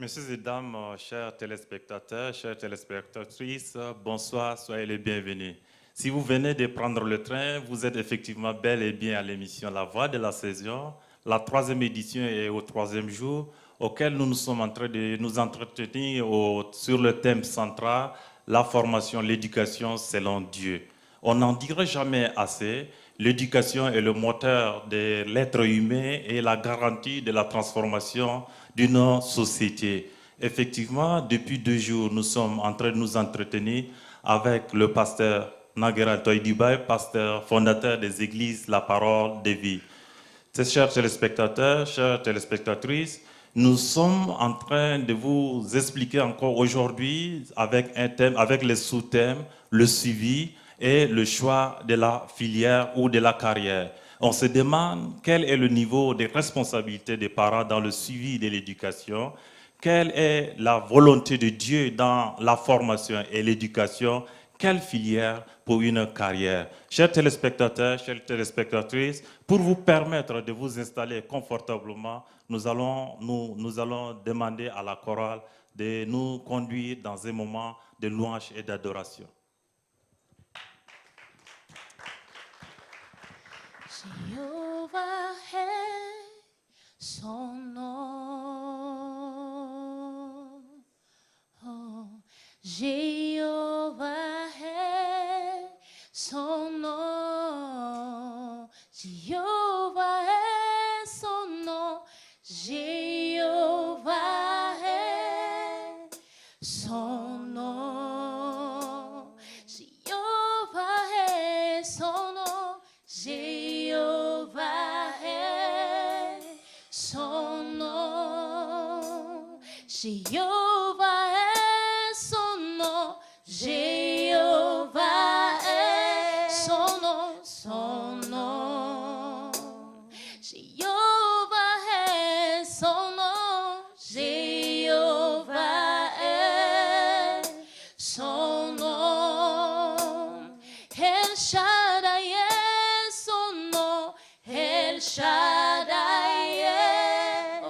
Messieurs et dames, chers téléspectateurs, chères téléspectatrices, bonsoir, soyez les bienvenus. Si vous venez de prendre le train, vous êtes effectivement bel et bien à l'émission La Voix de la Saison. La 3e édition est au 3e jour, auquel nous sommes en train de nous entretenir sur le thème central, la formation, l'éducation selon Dieu. On n'en dirait jamais assez. L'éducation est le moteur de l'être humain et la garantie de la transformation d'une société. Effectivement, depuis 2 jours, nous sommes en train de nous entretenir avec le pasteur Naguera Toïdibaï, pasteur fondateur des églises La Parole de Vie. Chers téléspectateurs, chères téléspectatrices, nous sommes en train de vous expliquer encore aujourd'hui avec un thème, avec les sous-thèmes, le suivi et le choix de la filière ou de la carrière. On se demande quel est le niveau de responsabilité des parents dans le suivi de l'éducation, quelle est la volonté de Dieu dans la formation et l'éducation, quelle filière pour une carrière. Chers téléspectateurs, chères téléspectatrices, pour vous permettre de vous installer confortablement, nous allons demander à la chorale de nous conduire dans un moment de louange et d'adoration. Jéhovah est son nom. Oh, Jéhovah est son nom. Jéhovah est son nom. Jéhovah est son nom. Jéhovah est son nom. Jéhovah est son nom. Jéhovah est son nom. Jéhovah est son nom. Son nom. Jéhovah est son nom. Jéhovah est son nom. El Shaddai est son nom. El Shaddai est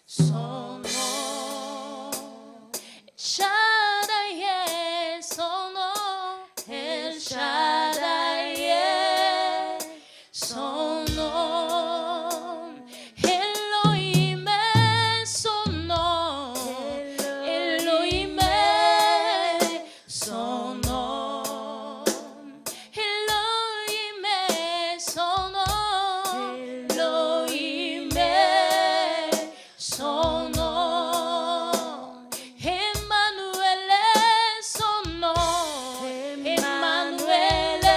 son nom. El Shaddai est son nom. El Shaddai est son nom. Elohim est son nom. Elohim est son nom. Elohim est son nom. Elohim est son nom. Emmanuel est son nom. Emmanuel est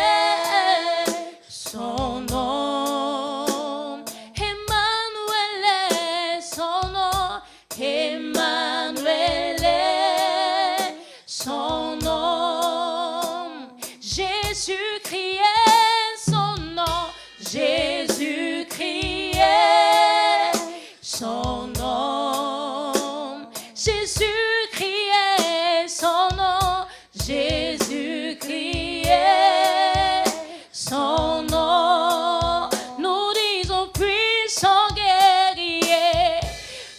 son nom. Emmanuel est son nom. Emmanuel est son nom. Jésus-Christ est son nom. Jésus-Christ est son nom. Jésus-Christ est son nom. Jésus-Christ est son nom. Nous disons puissant guerrier,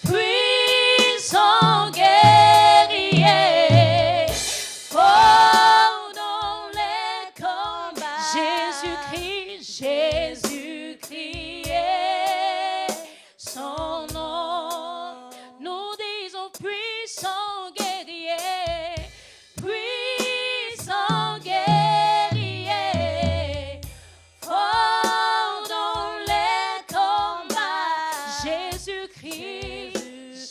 puissant guerrier, fort dans les combats. Jésus-Christ, Jésus-Christ est son nom. Nous disons puissant guerrier, puissant guerrier, fort dans les combats. Jésus-Christ,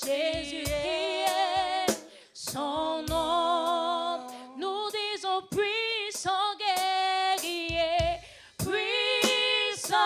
Jésus-Christ est son nom. Nous disons puissant guerrier, puissant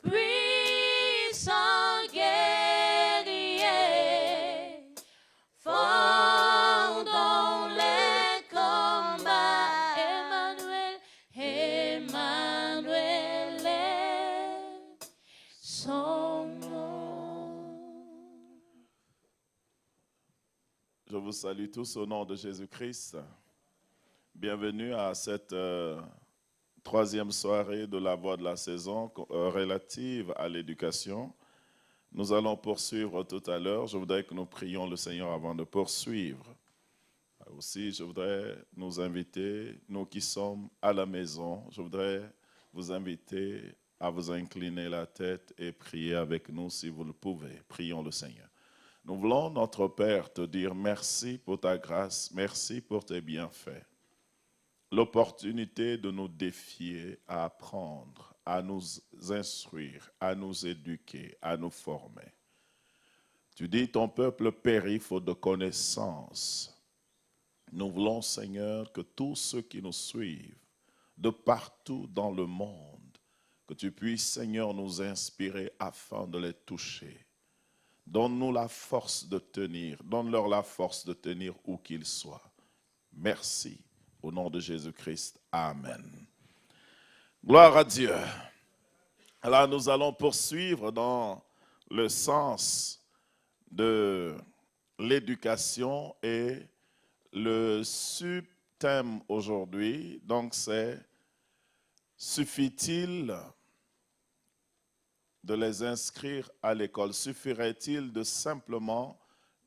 puissant guerrier, fort dans les combats. Emmanuel, Emmanuel est son nom. Je vous salue tous au nom de Jésus-Christ. Bienvenue à cette troisième soirée de la voix de la saison relative à l'éducation. Nous allons poursuivre tout à l'heure. Je voudrais que nous prions le Seigneur avant de poursuivre. Aussi, je voudrais nous inviter, nous qui sommes à la maison, je voudrais vous inviter à vous incliner la tête et prier avec nous si vous le pouvez. Prions le Seigneur. Nous voulons, notre Père, te dire merci pour ta grâce, merci pour tes bienfaits. L'opportunité de nous défier à apprendre, à nous instruire, à nous éduquer, à nous former. Tu dis, ton peuple périt faute de connaissance. Nous voulons, Seigneur, que tous ceux qui nous suivent, de partout dans le monde, que tu puisses, Seigneur, nous inspirer afin de les toucher. Donne-nous la force de tenir, donne-leur la force de tenir où qu'ils soient. Merci. Au nom de Jésus-Christ. Amen. Gloire à Dieu. Alors nous allons poursuivre dans le sens de l'éducation et le subthème aujourd'hui, donc c'est « Suffit-il de les inscrire à l'école? Suffirait-il de simplement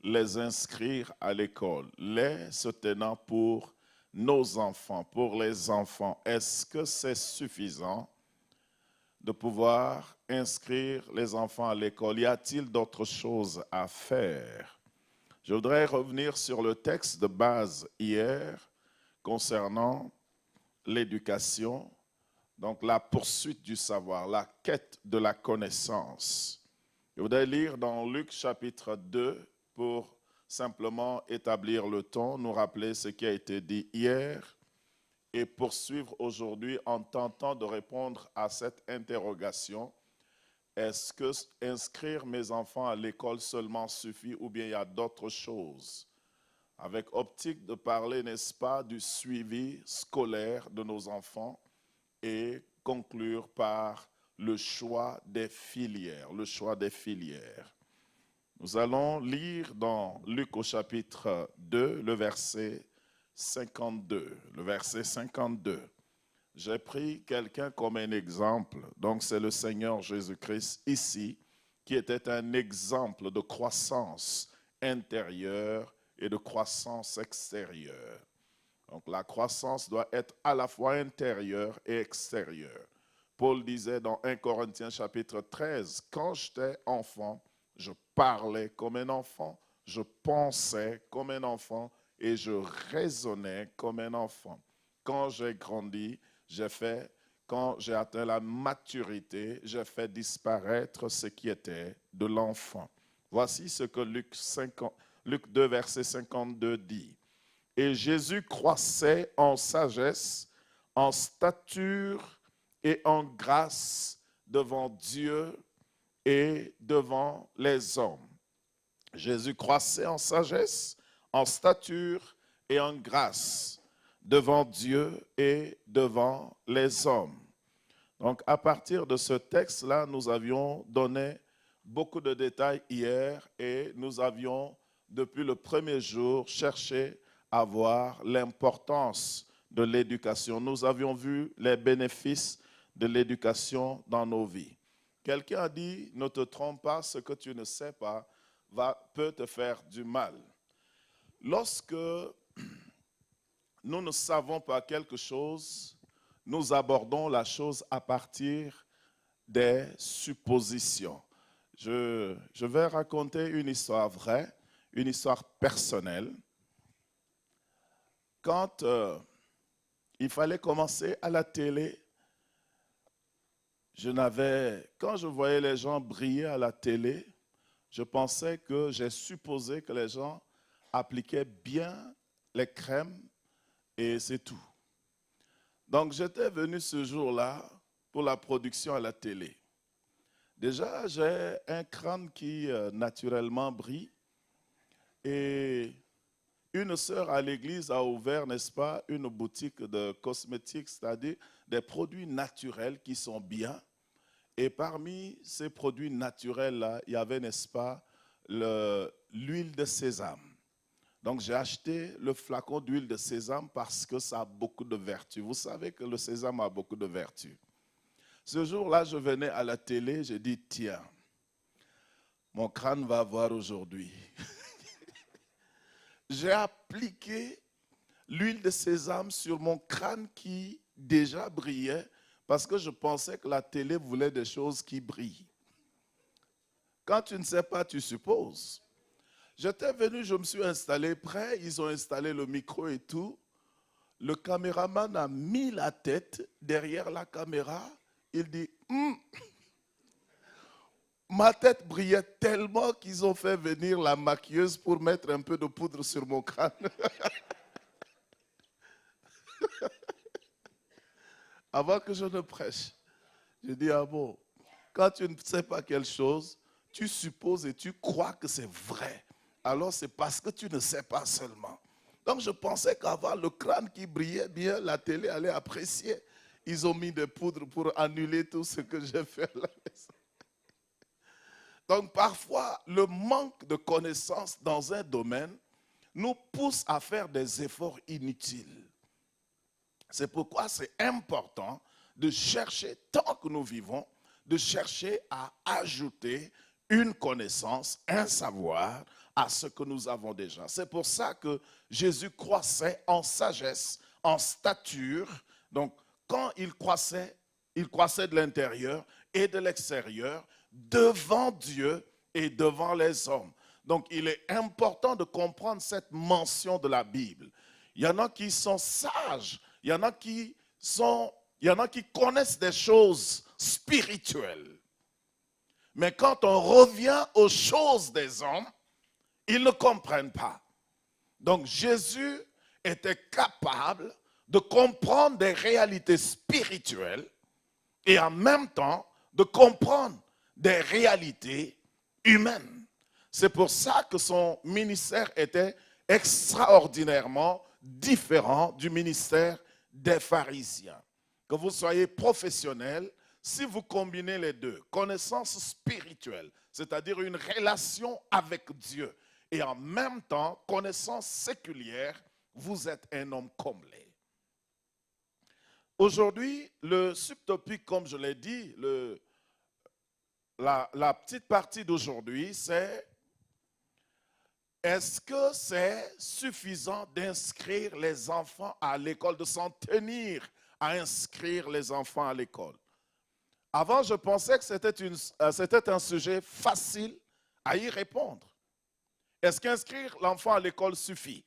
les inscrire à l'école? Les se tenant pour nos enfants, pour les enfants. Est-ce que c'est suffisant de pouvoir inscrire les enfants à l'école? Y a-t-il d'autres choses à faire? Je voudrais revenir sur le texte de base hier concernant l'éducation. Donc, la poursuite du savoir, la quête de la connaissance. Je voudrais lire dans Luc chapitre 2 pour simplement établir le ton, nous rappeler ce qui a été dit hier et poursuivre aujourd'hui en tentant de répondre à cette interrogation. Est-ce que inscrire mes enfants à l'école seulement suffit ou bien il y a d'autres choses? Avec optique de parler, n'est-ce pas, du suivi scolaire de nos enfants, et conclure par le choix des filières, le choix des filières. Nous allons lire dans Luc au chapitre 2, le verset 52. Le verset 52. J'ai pris quelqu'un comme un exemple, donc c'est le Seigneur Jésus-Christ ici, qui était un exemple de croissance intérieure et de croissance extérieure. Donc la croissance doit être à la fois intérieure et extérieure. Paul disait dans 1 Corinthiens chapitre 13, « Quand j'étais enfant, je parlais comme un enfant, je pensais comme un enfant et je raisonnais comme un enfant. Quand j'ai grandi, quand j'ai atteint la maturité, j'ai fait disparaître ce qui était de l'enfant. » Voici ce que Luc 2, verset 52 dit. Et Jésus croissait en sagesse, en stature et en grâce devant Dieu et devant les hommes. Jésus croissait en sagesse, en stature et en grâce devant Dieu et devant les hommes. Donc, à partir de ce texte-là, nous avions donné beaucoup de détails hier et nous avions, depuis le premier jour, cherché à voir l'importance de l'éducation. Nous avions vu les bénéfices de l'éducation dans nos vies. Quelqu'un a dit, ne te trompe pas, ce que tu ne sais pas peut te faire du mal. Lorsque nous ne savons pas quelque chose, nous abordons la chose à partir des suppositions. Je vais raconter une histoire vraie, une histoire personnelle. Quand il fallait commencer à la télé, quand je voyais les gens briller à la télé, j'ai supposé que les gens appliquaient bien les crèmes et c'est tout. Donc j'étais venu ce jour-là pour la production à la télé. Déjà, j'ai un crâne qui naturellement brille. Et une sœur à l'église a ouvert, n'est-ce pas, une boutique de cosmétiques, c'est-à-dire des produits naturels qui sont bien. Et parmi ces produits naturels-là, il y avait, n'est-ce pas, l'huile de sésame. Donc j'ai acheté le flacon d'huile de sésame parce que ça a beaucoup de vertus. Vous savez que le sésame a beaucoup de vertus. Ce jour-là, je venais à la télé, j'ai dit, tiens, mon crâne va voir aujourd'hui. J'ai appliqué l'huile de sésame sur mon crâne qui déjà brillait parce que je pensais que la télé voulait des choses qui brillent. Quand tu ne sais pas, tu supposes. J'étais venu, je me suis installé près, ils ont installé le micro et tout. Le caméraman a mis la tête derrière la caméra. Il dit, ma tête brillait tellement qu'ils ont fait venir la maquilleuse pour mettre un peu de poudre sur mon crâne. Avant que je ne prêche, je dis, ah bon, quand tu ne sais pas quelque chose, tu supposes et tu crois que c'est vrai. Alors c'est parce que tu ne sais pas seulement. Donc je pensais qu'avoir le crâne qui brillait bien, la télé allait apprécier. Ils ont mis des poudres pour annuler tout ce que j'ai fait à la maison. Donc parfois, le manque de connaissances dans un domaine nous pousse à faire des efforts inutiles. C'est pourquoi c'est important de chercher, tant que nous vivons, de chercher à ajouter une connaissance, un savoir à ce que nous avons déjà. C'est pour ça que Jésus croissait en sagesse, en stature. Donc, quand il croissait de l'intérieur et de l'extérieur, devant Dieu et devant les hommes. Donc, il est important de comprendre cette mention de la Bible. Il y en a qui sont sages, il y en a qui connaissent des choses spirituelles. Mais quand on revient aux choses des hommes, ils ne comprennent pas. Donc Jésus était capable de comprendre des réalités spirituelles et en même temps de comprendre des réalités humaines. C'est pour ça que son ministère était extraordinairement différent du ministère des pharisiens. Que vous soyez professionnel, si vous combinez les deux, connaissance spirituelle, c'est-à-dire une relation avec Dieu, et en même temps, connaissance séculière, vous êtes un homme comblé. Aujourd'hui, le subtopique, comme je l'ai dit, la petite partie d'aujourd'hui, c'est: est-ce que c'est suffisant d'inscrire les enfants à l'école, de s'en tenir à inscrire les enfants à l'école? Avant, je pensais que c'était un sujet facile à y répondre. Est-ce qu'inscrire l'enfant à l'école suffit?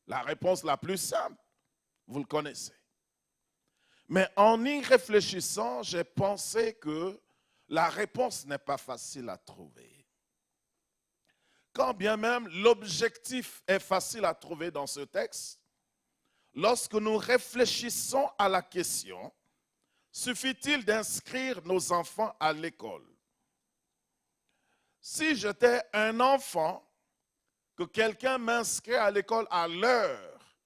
La réponse la plus simple, vous le connaissez. Mais en y réfléchissant, j'ai pensé que la réponse n'est pas facile à trouver. Quand bien même l'objectif est facile à trouver dans ce texte, lorsque nous réfléchissons à la question, suffit-il d'inscrire nos enfants à l'école? Si j'étais un enfant, que quelqu'un m'inscrit à l'école à l'heure,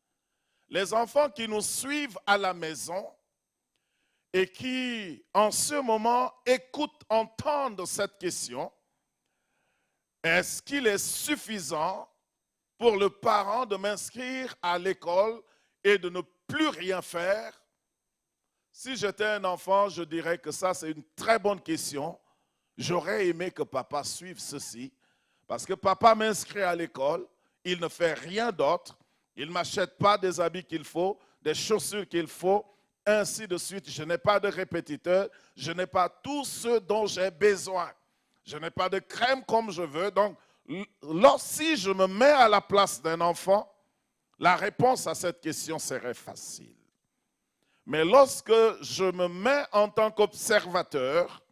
les enfants qui nous suivent à la maison et qui, en ce moment, écoutent, entendent cette question, est-ce qu'il est suffisant pour le parent de m'inscrire à l'école et de ne plus rien faire? Si j'étais un enfant, je dirais que ça, c'est une très bonne question. J'aurais aimé que papa suive ceci, parce que papa m'inscrit à l'école, il ne fait rien d'autre, il ne m'achète pas des habits qu'il faut, des chaussures qu'il faut, ainsi de suite. Je n'ai pas de répétiteur, je n'ai pas tout ce dont j'ai besoin. Je n'ai pas de crème comme je veux. Donc, si je me mets à la place d'un enfant, la réponse à cette question serait facile. Mais lorsque je me mets en tant qu'observateur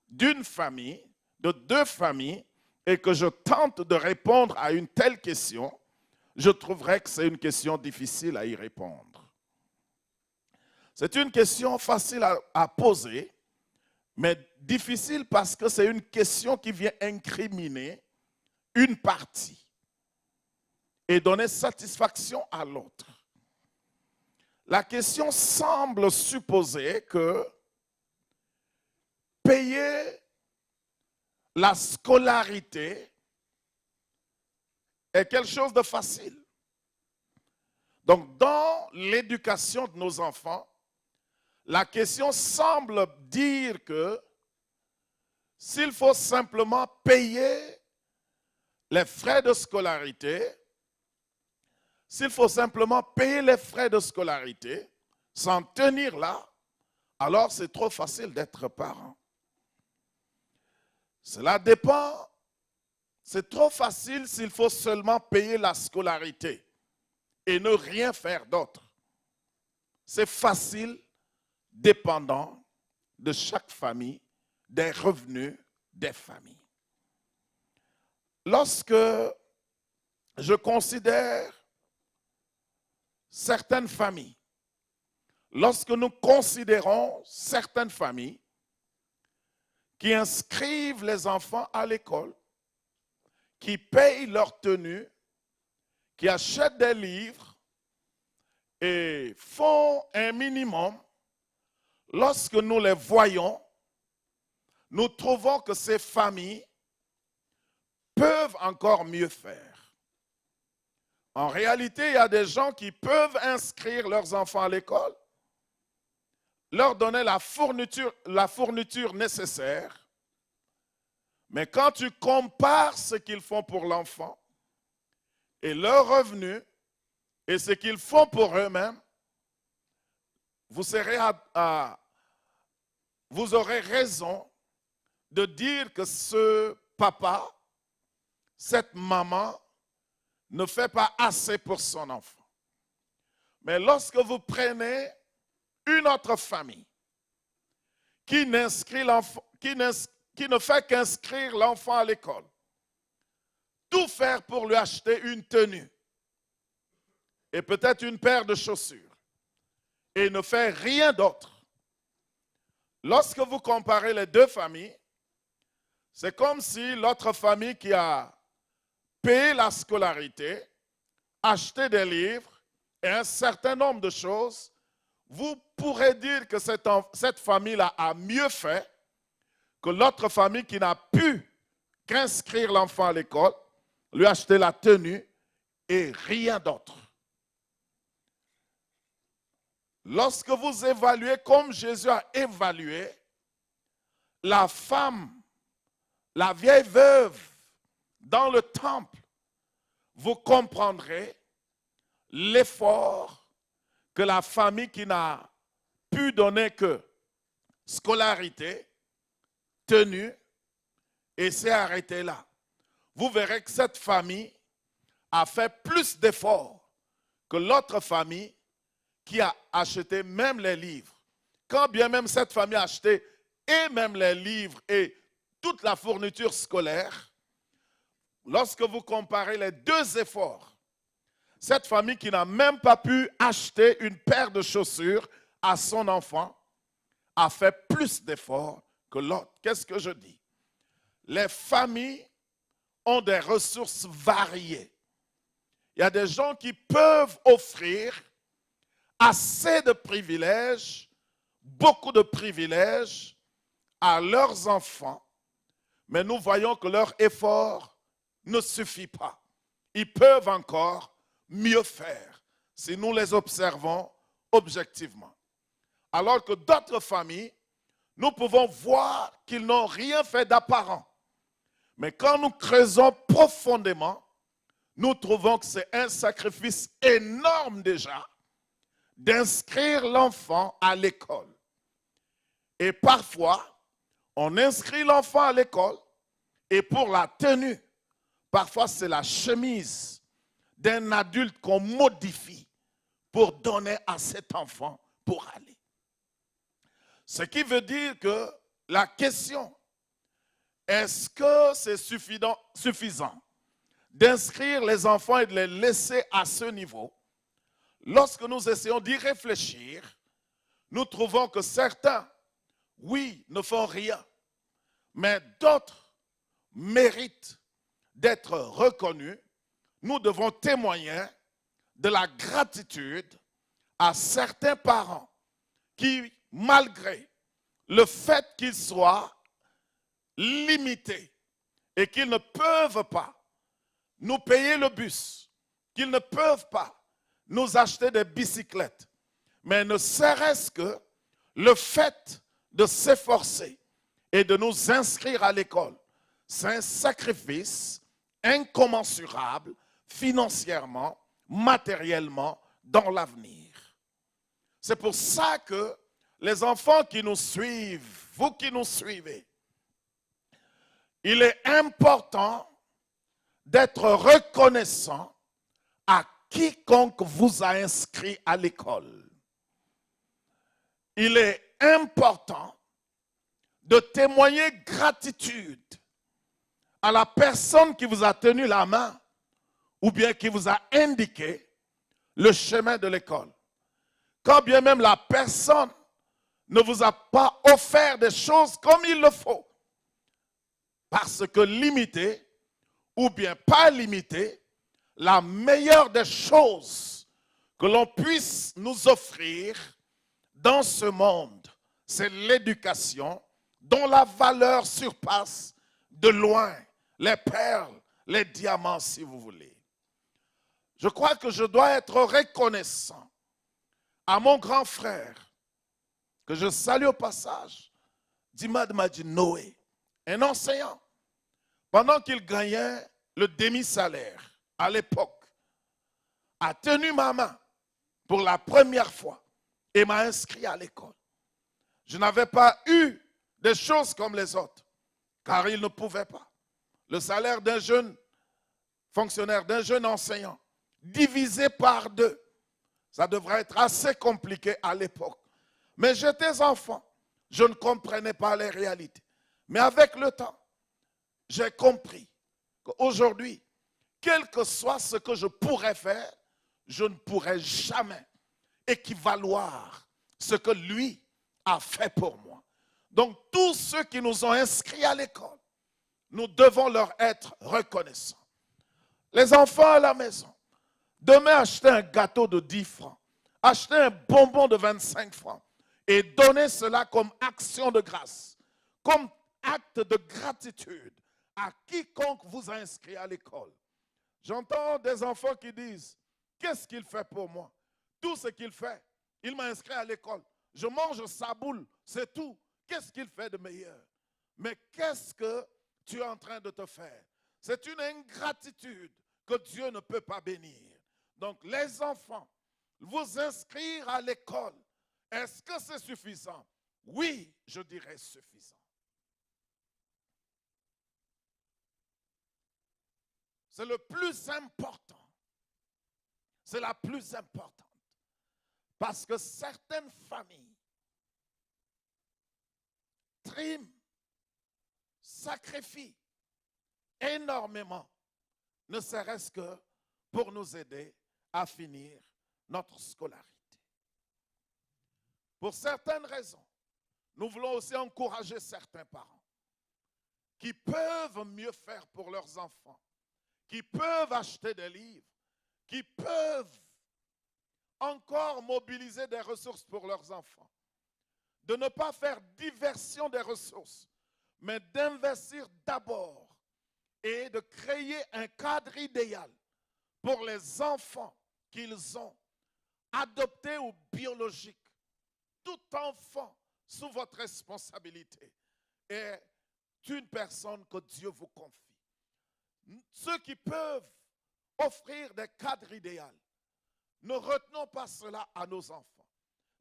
d'une famille, de deux familles, et que je tente de répondre à une telle question, je trouverais que c'est une question difficile à y répondre. C'est une question facile à poser, Mais difficile parce que c'est une question qui vient incriminer une partie et donner satisfaction à l'autre. La question semble supposer que payer la scolarité est quelque chose de facile. Donc, dans l'éducation de nos enfants, la question semble dire que s'il faut simplement payer les frais de scolarité, s'il faut simplement payer les frais de scolarité, s'en tenir là, alors c'est trop facile d'être parent. Cela dépend. C'est trop facile s'il faut seulement payer la scolarité et ne rien faire d'autre. C'est facile, dépendant de chaque famille, des revenus des familles. Lorsque je considère certaines familles, lorsque nous considérons certaines familles qui inscrivent les enfants à l'école, qui payent leur tenue, qui achètent des livres et font un minimum, lorsque nous les voyons, nous trouvons que ces familles peuvent encore mieux faire. En réalité, il y a des gens qui peuvent inscrire leurs enfants à l'école, leur donner la fourniture nécessaire, mais quand tu compares ce qu'ils font pour l'enfant et leurs revenus et ce qu'ils font pour eux-mêmes, vous aurez raison de dire que ce papa, cette maman, ne fait pas assez pour son enfant. Mais lorsque vous prenez une autre famille qui ne fait qu'inscrire l'enfant à l'école, tout faire pour lui acheter une tenue et peut-être une paire de chaussures et ne fait rien d'autre. Lorsque vous comparez les deux familles, c'est comme si l'autre famille qui a payé la scolarité, acheté des livres et un certain nombre de choses, vous pourrez dire que cette famille-là a mieux fait que l'autre famille qui n'a pu qu'inscrire l'enfant à l'école, lui acheter la tenue et rien d'autre. Lorsque vous évaluez comme Jésus a évalué la femme, la vieille veuve dans le temple, vous comprendrez l'effort que la famille qui n'a pu donner que scolarité, tenue, et s'est arrêtée là. Vous verrez que cette famille a fait plus d'efforts que l'autre famille qui a acheté même les livres. Quand bien même cette famille a acheté et même les livres et toute la fourniture scolaire, lorsque vous comparez les deux efforts, cette famille qui n'a même pas pu acheter une paire de chaussures à son enfant a fait plus d'efforts que l'autre. Qu'est-ce que je dis? Les familles ont des ressources variées. Il y a des gens qui peuvent offrir assez de privilèges, beaucoup de privilèges à leurs enfants, mais nous voyons que leur effort ne suffit pas. Ils peuvent encore mieux faire si nous les observons objectivement. Alors que d'autres familles, nous pouvons voir qu'ils n'ont rien fait d'apparent. Mais quand nous creusons profondément, nous trouvons que c'est un sacrifice énorme déjà d'inscrire l'enfant à l'école. Et parfois, on inscrit l'enfant à l'école et pour la tenue, parfois c'est la chemise d'un adulte qu'on modifie pour donner à cet enfant pour aller. Ce qui veut dire que la question, est-ce que c'est suffisant d'inscrire les enfants et de les laisser à ce niveau? Lorsque nous essayons d'y réfléchir, nous trouvons que certains oui, ne font rien, mais d'autres méritent d'être reconnus, nous devons témoigner de la gratitude à certains parents qui, malgré le fait qu'ils soient limités et qu'ils ne peuvent pas nous payer le bus, qu'ils ne peuvent pas nous acheter des bicyclettes, mais ne serait-ce que le fait de s'efforcer et de nous inscrire à l'école, c'est un sacrifice incommensurable financièrement, matériellement, dans l'avenir. C'est pour ça que les enfants qui nous suivent, vous qui nous suivez, il est important d'être reconnaissant à quiconque vous a inscrit à l'école. Il est important de témoigner gratitude à la personne qui vous a tenu la main ou bien qui vous a indiqué le chemin de l'école. Quand bien même la personne ne vous a pas offert des choses comme il le faut. Parce que limité ou bien pas limité, la meilleure des choses que l'on puisse nous offrir dans ce monde, c'est l'éducation dont la valeur surpasse de loin les perles, les diamants si vous voulez. Je crois que je dois être reconnaissant à mon grand frère, que je salue au passage, Dimad Madji Noé, un enseignant, pendant qu'il gagnait le demi-salaire à l'époque, a tenu ma main pour la première fois et m'a inscrit à l'école. Je n'avais pas eu des choses comme les autres, car il ne pouvait pas. Le salaire d'un jeune fonctionnaire, d'un jeune enseignant, divisé par 2, ça devrait être assez compliqué à l'époque. Mais j'étais enfant, je ne comprenais pas les réalités. Mais avec le temps, j'ai compris qu'aujourd'hui, quel que soit ce que je pourrais faire, je ne pourrais jamais équivaloir ce que lui a fait pour moi. Donc, tous ceux qui nous ont inscrits à l'école, nous devons leur être reconnaissants. Les enfants à la maison, demain achetez un gâteau de 10 francs, achetez un bonbon de 25 francs et donnez cela comme action de grâce, comme acte de gratitude à quiconque vous a inscrit à l'école. J'entends des enfants qui disent, qu'est-ce qu'il fait pour moi? Tout ce qu'il fait, il m'a inscrit à l'école. Je mange sa boule, c'est tout. Qu'est-ce qu'il fait de meilleur? Mais qu'est-ce que tu es en train de te faire? C'est une ingratitude que Dieu ne peut pas bénir. Donc les enfants, vous inscrire à l'école, est-ce que c'est suffisant? Oui, je dirais suffisant. C'est le plus important. C'est la plus importante. Parce que certaines familles triment, sacrifient énormément, ne serait-ce que pour nous aider à finir notre scolarité. Pour certaines raisons, nous voulons aussi encourager certains parents qui peuvent mieux faire pour leurs enfants, qui peuvent acheter des livres, qui peuvent encore mobiliser des ressources pour leurs enfants. De ne pas faire diversion des ressources, mais d'investir d'abord et de créer un cadre idéal pour les enfants qu'ils ont, adoptés ou biologiques. Tout enfant sous votre responsabilité est une personne que Dieu vous confie. Ceux qui peuvent offrir des cadres idéaux, ne retenons pas cela à nos enfants.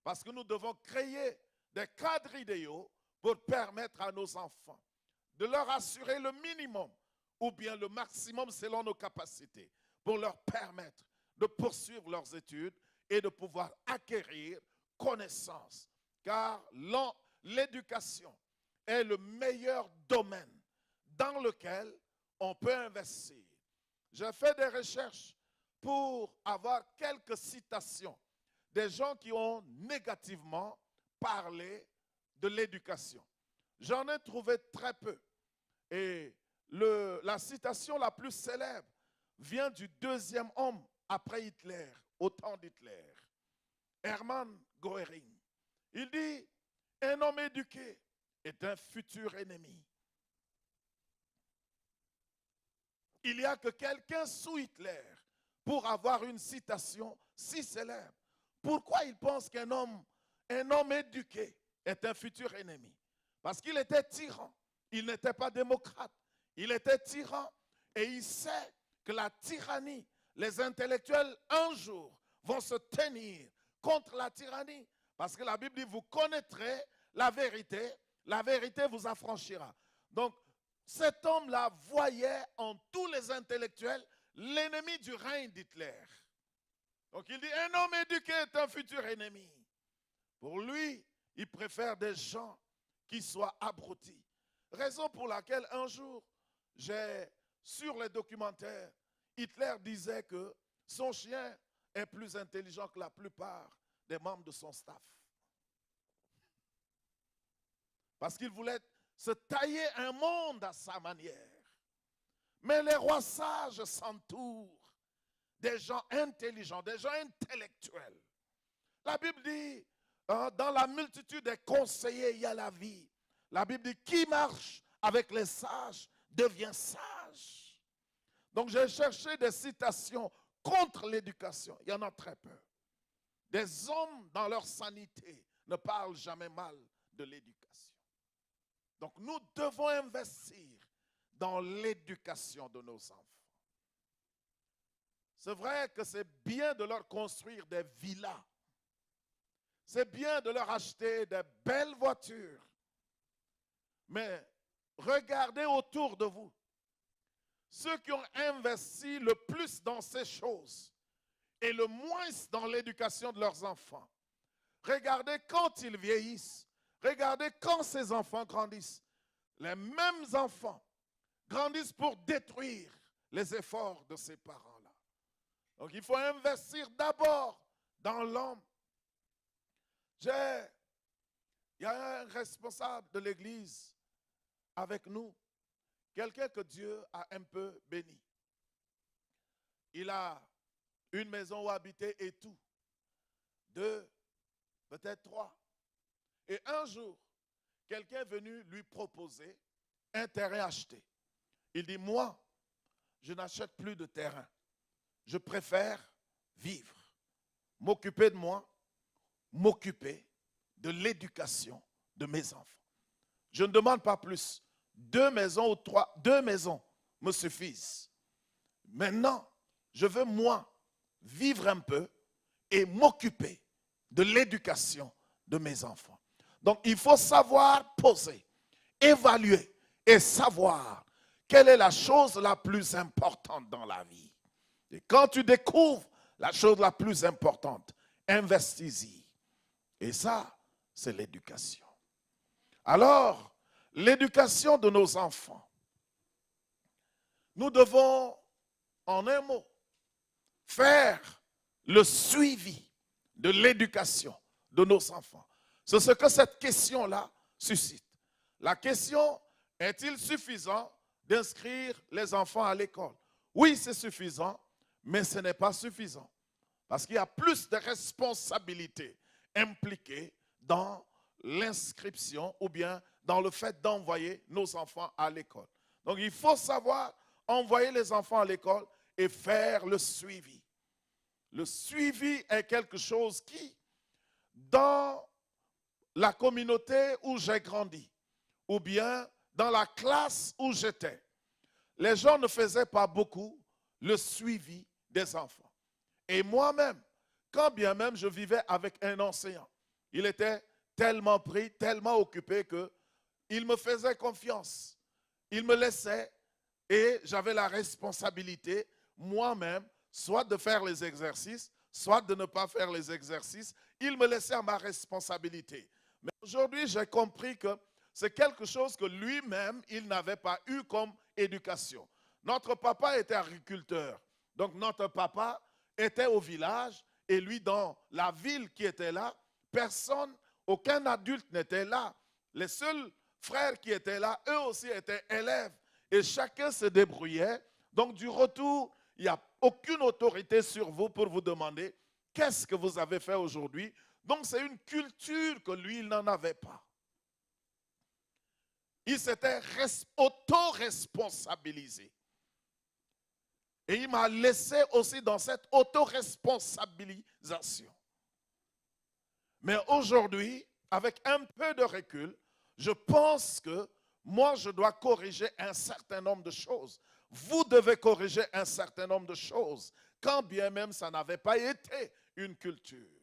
Parce que nous devons créer des cadres idéaux pour permettre à nos enfants de leur assurer le minimum ou bien le maximum selon nos capacités pour leur permettre de poursuivre leurs études et de pouvoir acquérir connaissance. Car l'éducation est le meilleur domaine dans lequel on peut investir. J'ai fait des recherches pour avoir quelques citations des gens qui ont négativement parlé de l'éducation. J'en ai trouvé très peu. Et la citation la plus célèbre vient du deuxième homme après Hitler, au temps d'Hitler, Hermann Göring. Il dit, un homme éduqué est un futur ennemi. Il n'y a que quelqu'un sous Hitler pour avoir une citation si célèbre. Pourquoi il pense qu'un homme éduqué est un futur ennemi? Parce qu'il était tyran. Il n'était pas démocrate. Il était tyran et il sait que la tyrannie, les intellectuels un jour vont se tenir contre la tyrannie. Parce que la Bible dit, vous connaîtrez la vérité vous affranchira. Donc, cet homme-là voyait en tous les intellectuels l'ennemi du règne d'Hitler. Donc il dit, un homme éduqué est un futur ennemi. Pour lui, il préfère des gens qui soient abrutis. Raison pour laquelle un jour, sur les documentaires, Hitler disait que son chien est plus intelligent que la plupart des membres de son staff. Parce qu'il voulait se tailler un monde à sa manière. Mais les rois sages s'entourent des gens intelligents, des gens intellectuels. La Bible dit, dans la multitude des conseillers, il y a la vie. La Bible dit, qui marche avec les sages devient sage. Donc j'ai cherché des citations contre l'éducation. Il y en a très peu. Des hommes dans leur sanité ne parlent jamais mal de l'éducation. Donc nous devons investir dans l'éducation de nos enfants. C'est vrai que c'est bien de leur construire des villas. C'est bien de leur acheter des belles voitures. Mais regardez autour de vous. Ceux qui ont investi le plus dans ces choses et le moins dans l'éducation de leurs enfants. Regardez quand ils vieillissent. Regardez quand ces enfants grandissent. Les mêmes enfants grandissent pour détruire les efforts de ces parents-là. Donc il faut investir d'abord dans l'homme. Il y a un responsable de l'église avec nous, quelqu'un que Dieu a un peu béni. Il a une maison où habiter et tout. 2, peut-être 3. Et un jour, quelqu'un est venu lui proposer un terrain acheté. Il dit, moi, je n'achète plus de terrain. Je préfère vivre, m'occuper de moi, m'occuper de l'éducation de mes enfants. Je ne demande pas plus. 2 maisons ou 3, 2 maisons me suffisent. Maintenant, je veux moi vivre un peu et m'occuper de l'éducation de mes enfants. Donc, il faut savoir poser, évaluer et savoir quelle est la chose la plus importante dans la vie. Et quand tu découvres la chose la plus importante, investis-y. Et ça, c'est l'éducation. Alors, l'éducation de nos enfants, nous devons, en un mot, faire le suivi de l'éducation de nos enfants. C'est ce que cette question-là suscite. La question, est-il suffisant d'inscrire les enfants à l'école? Oui, c'est suffisant, mais ce n'est pas suffisant. Parce qu'il y a plus de responsabilités impliquées dans l'inscription ou bien dans le fait d'envoyer nos enfants à l'école. Donc il faut savoir envoyer les enfants à l'école et faire le suivi. Le suivi est quelque chose qui, dans la communauté où j'ai grandi, ou bien dans la classe où j'étais, les gens ne faisaient pas beaucoup le suivi des enfants. Et moi-même, quand bien même je vivais avec un enseignant, il était tellement pris, tellement occupé qu'il me faisait confiance. Il me laissait et j'avais la responsabilité moi-même, soit de faire les exercices, soit de ne pas faire les exercices. Il me laissait à ma responsabilité. Mais aujourd'hui, j'ai compris que c'est quelque chose que lui-même, il n'avait pas eu comme éducation. Notre papa était agriculteur. Donc notre papa était au village et lui dans la ville qui était là, personne, aucun adulte n'était là Les seuls frères qui étaient là, eux aussi étaient élèves. Et chacun se débrouillait. Donc du retour, il n'y a aucune autorité sur vous pour vous demander qu'est-ce que vous avez fait aujourd'hui. Donc c'est une culture que lui, il n'en avait pas. Il s'était auto-responsabilisé. Et il m'a laissé aussi dans cette auto-responsabilisation. Mais aujourd'hui, avec un peu de recul, je pense que moi, je dois corriger un certain nombre de choses. Vous devez corriger un certain nombre de choses, quand bien même ça n'avait pas été une culture.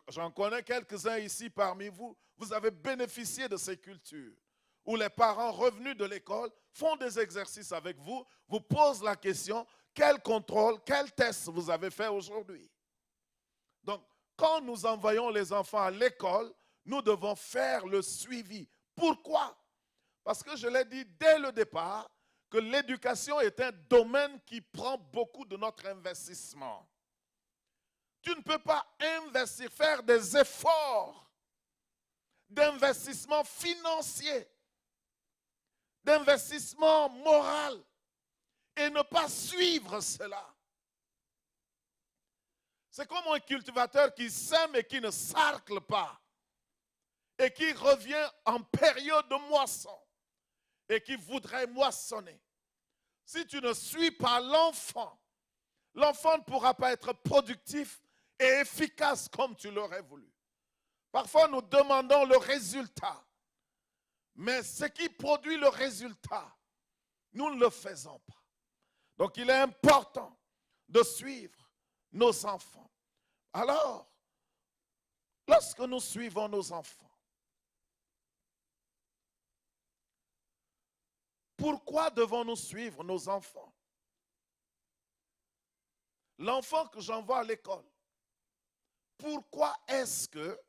J'en connais quelques-uns ici parmi vous. Vous avez bénéficié de ces cultures, où les parents revenus de l'école font des exercices avec vous, vous posent la question, quel contrôle, quel test vous avez fait aujourd'hui? Donc, quand nous envoyons les enfants à l'école, nous devons faire le suivi. Pourquoi? Parce que je l'ai dit dès le départ, que l'éducation est un domaine qui prend beaucoup de notre investissement. Tu ne peux pas investir, faire des efforts d'investissement financier, d'investissement moral, et ne pas suivre cela. C'est comme un cultivateur qui sème et qui ne sarcle pas, et qui revient en période de moisson, et qui voudrait moissonner. Si tu ne suis pas l'enfant, l'enfant ne pourra pas être productif et efficace comme tu l'aurais voulu. Parfois, nous demandons le résultat, mais ce qui produit le résultat, nous ne le faisons pas. Donc, il est important de suivre nos enfants. Alors, lorsque nous suivons nos enfants, pourquoi devons-nous suivre nos enfants? L'enfant que j'envoie à l'école, pourquoi est-ce que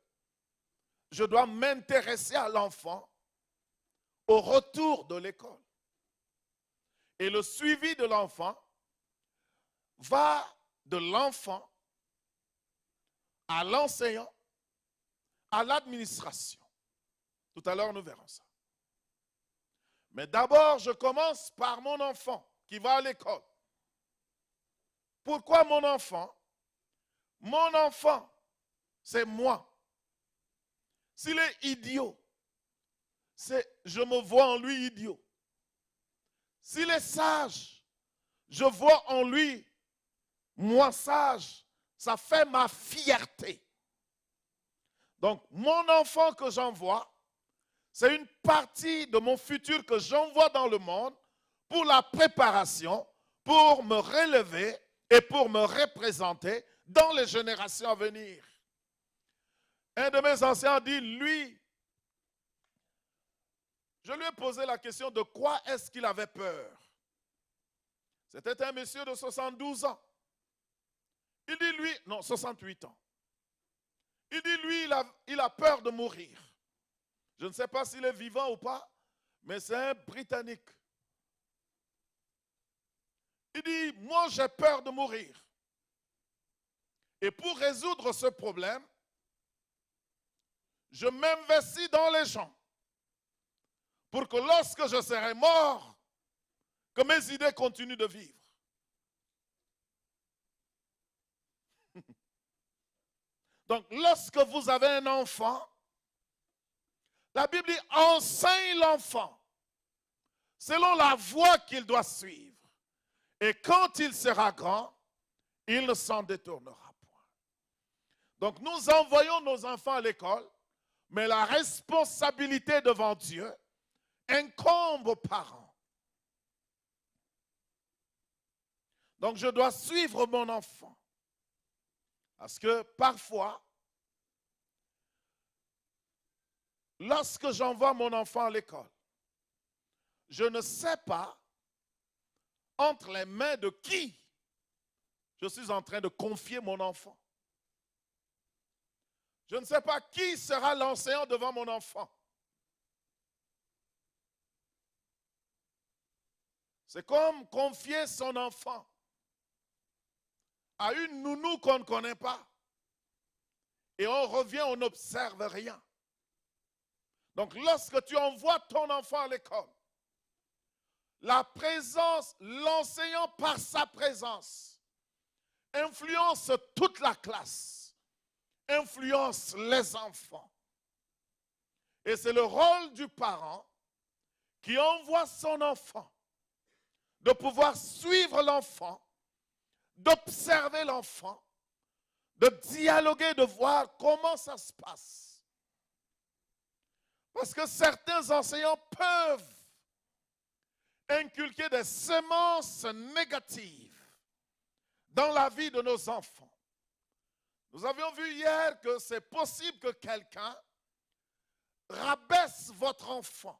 je dois m'intéresser à l'enfant au retour de l'école? Et le suivi de l'enfant va de l'enfant à l'enseignant, à l'administration. Tout à l'heure, nous verrons ça. Mais d'abord, je commence par mon enfant qui va à l'école. Pourquoi mon enfant? Mon enfant, c'est moi. S'il est idiot, je me vois en lui idiot. S'il est sage, je vois en lui, moi sage. Ça fait ma fierté. Donc, mon enfant que j'envoie, c'est une partie de mon futur que j'envoie dans le monde pour la préparation, pour me relever et pour me représenter dans les générations à venir. Un de mes anciens dit, lui, je lui ai posé la question de quoi est-ce qu'il avait peur. C'était un monsieur de 72 ans. Il dit, lui, non, 68 ans. Il dit, lui, il a peur de mourir. Je ne sais pas s'il est vivant ou pas, mais c'est un Britannique. Il dit, moi j'ai peur de mourir. Et pour résoudre ce problème, je m'investis dans les gens pour que lorsque je serai mort, que mes idées continuent de vivre. Donc, lorsque vous avez un enfant, la Bible dit, enseigne l'enfant selon la voie qu'il doit suivre. Et quand il sera grand, il ne s'en détournera point. Donc, nous envoyons nos enfants à l'école, mais la responsabilité devant Dieu incombe aux parents. Donc, je dois suivre mon enfant. Parce que parfois, lorsque j'envoie mon enfant à l'école, je ne sais pas entre les mains de qui je suis en train de confier mon enfant. Je ne sais pas qui sera l'enseignant devant mon enfant. C'est comme confier son enfant à une nounou qu'on ne connaît pas. Et on revient, on n'observe rien. Donc, lorsque tu envoies ton enfant à l'école, la présence, l'enseignant par sa présence, influence toute la classe, influence les enfants. Et c'est le rôle du parent qui envoie son enfant, de pouvoir suivre l'enfant, d'observer l'enfant, de dialoguer, de voir comment ça se passe. Parce que certains enseignants peuvent inculquer des semences négatives dans la vie de nos enfants. Nous avions vu hier que c'est possible que quelqu'un rabaisse votre enfant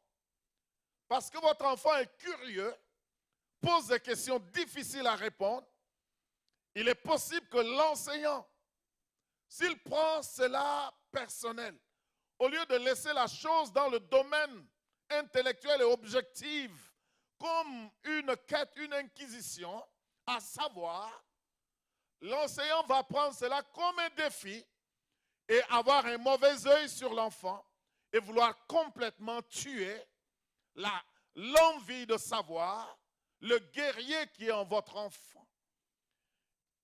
parce que votre enfant est curieux, pose des questions difficiles à répondre. Il est possible que l'enseignant, s'il prend cela personnel, au lieu de laisser la chose dans le domaine intellectuel et objectif, comme une quête, une inquisition, à savoir, l'enseignant va prendre cela comme un défi et avoir un mauvais œil sur l'enfant et vouloir complètement tuer l'envie de savoir, le guerrier qui est en votre enfant.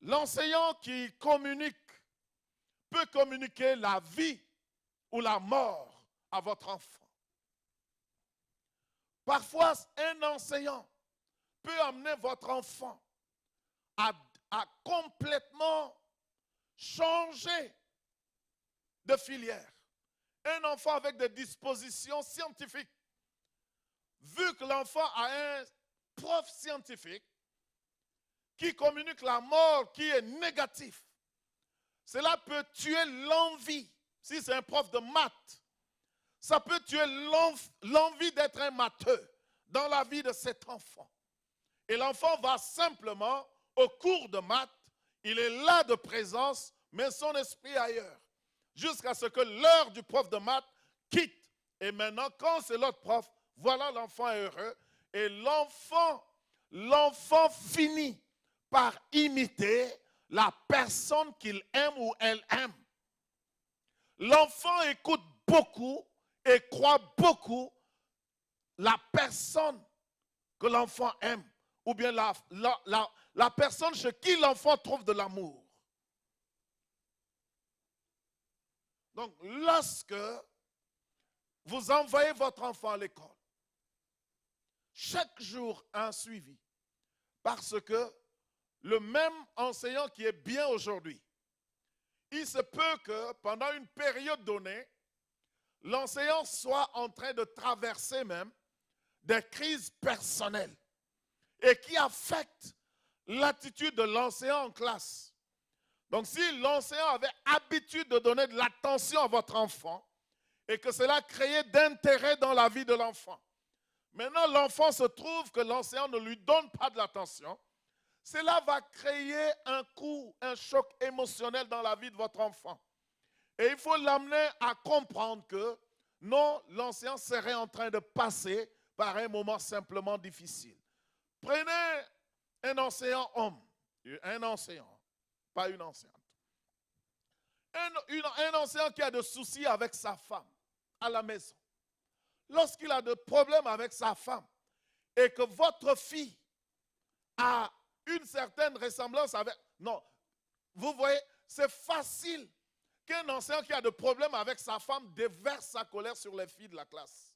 L'enseignant qui communique peut communiquer la vie ou la mort à votre enfant. Parfois, un enseignant peut amener votre enfant à complètement changer de filière. Un enfant avec des dispositions scientifiques, vu que l'enfant a un prof scientifique qui communique la mort qui est négatif, cela peut tuer l'envie. Si c'est un prof de maths, ça peut tuer l'envie d'être un matheux dans la vie de cet enfant. Et l'enfant va simplement, au cours de maths, il est là de présence, mais son esprit ailleurs. Jusqu'à ce que l'heure du prof de maths quitte. Et maintenant, quand c'est l'autre prof, voilà, l'enfant est heureux. Et l'enfant finit par imiter la personne qu'il aime ou elle aime. L'enfant écoute beaucoup et croit beaucoup la personne que l'enfant aime, ou bien la personne chez qui l'enfant trouve de l'amour. Donc, lorsque vous envoyez votre enfant à l'école, chaque jour un suivi, parce que le même enseignant qui est bien aujourd'hui, il se peut que pendant une période donnée, l'enseignant soit en train de traverser même des crises personnelles et qui affectent l'attitude de l'enseignant en classe. Donc si l'enseignant avait habitude de donner de l'attention à votre enfant et que cela créait d'intérêt dans la vie de l'enfant, maintenant l'enfant se trouve que l'enseignant ne lui donne pas de l'attention, cela va créer un coup, un choc émotionnel dans la vie de votre enfant. Et il faut l'amener à comprendre que non, l'enseignant serait en train de passer par un moment simplement difficile. Prenez un enseignant homme, un enseignant, pas une enseignante. Un enseignant qui a des soucis avec sa femme à la maison. Lorsqu'il a des problèmes avec sa femme et que votre fille a une certaine ressemblance avec... Non, vous voyez, c'est facile qu'un enseignant qui a des problèmes avec sa femme déverse sa colère sur les filles de la classe.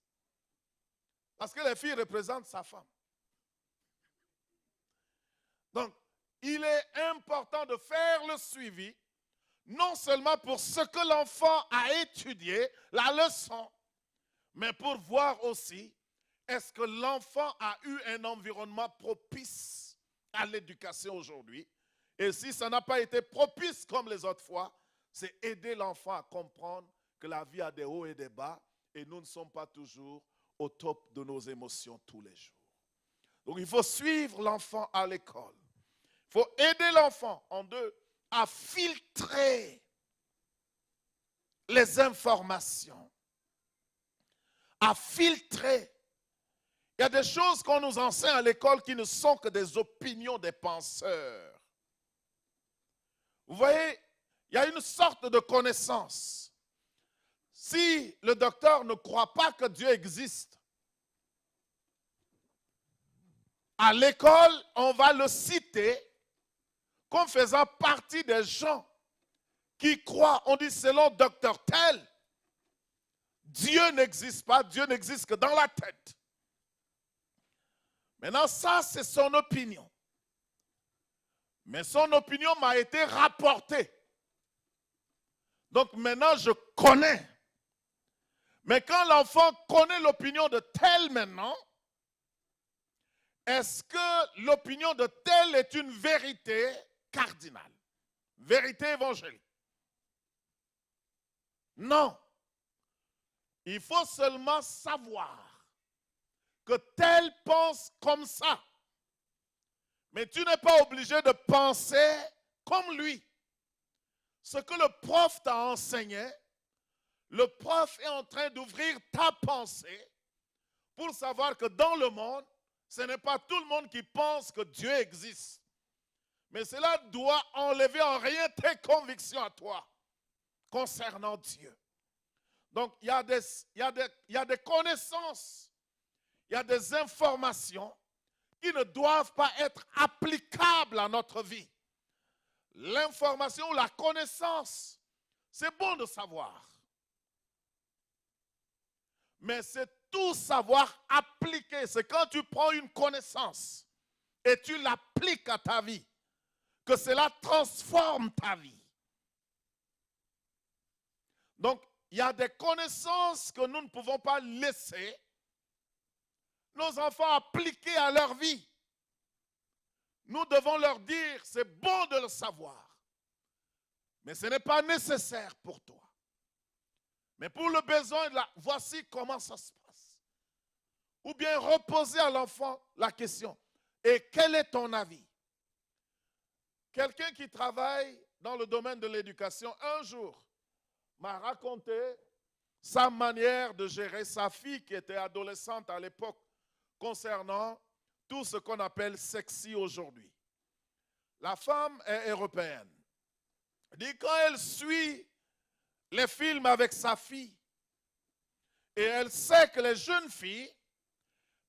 Parce que les filles représentent sa femme. Donc, il est important de faire le suivi, non seulement pour ce que l'enfant a étudié, la leçon, mais pour voir aussi, est-ce que l'enfant a eu un environnement propice à l'éducation aujourd'hui? Et si ça n'a pas été propice comme les autres fois, c'est aider l'enfant à comprendre que la vie a des hauts et des bas et nous ne sommes pas toujours au top de nos émotions tous les jours. Donc il faut suivre l'enfant à l'école. Il faut aider l'enfant, en deux, à filtrer les informations, à filtrer. Il y a des choses qu'on nous enseigne à l'école qui ne sont que des opinions des penseurs. Vous voyez, il y a une sorte de connaissance. Si le docteur ne croit pas que Dieu existe, à l'école, on va le citer comme faisant partie des gens qui croient. On dit selon docteur tel, Dieu n'existe pas, Dieu n'existe que dans la tête. Maintenant, ça, c'est son opinion. Mais son opinion m'a été rapportée. Donc maintenant, je connais. Mais quand l'enfant connaît l'opinion de tel maintenant, est-ce que l'opinion de tel est une vérité cardinale? Vérité évangélique? Non. Il faut seulement savoir que tel pense comme ça. Mais tu n'es pas obligé de penser comme lui. Ce que le prof t'a enseigné, le prof est en train d'ouvrir ta pensée pour savoir que dans le monde, ce n'est pas tout le monde qui pense que Dieu existe. Mais cela doit enlever en rien tes convictions à toi concernant Dieu. Donc, il y a des connaissances, il y a des informations qui ne doivent pas être applicables à notre vie. L'information ou la connaissance, c'est bon de savoir. Mais c'est tout savoir appliquer. C'est quand tu prends une connaissance et tu l'appliques à ta vie que cela transforme ta vie. Donc, il y a des connaissances que nous ne pouvons pas laisser nos enfants appliquer à leur vie. Nous devons leur dire, c'est bon de le savoir, mais ce n'est pas nécessaire pour toi. Mais pour le besoin, voici comment ça se passe. Ou bien reposer à l'enfant la question, et quel est ton avis? Quelqu'un qui travaille dans le domaine de l'éducation, un jour, m'a raconté sa manière de gérer sa fille qui était adolescente à l'époque concernant tout ce qu'on appelle sexy aujourd'hui. La femme est européenne. Elle dit quand elle suit les films avec sa fille et elle sait que les jeunes filles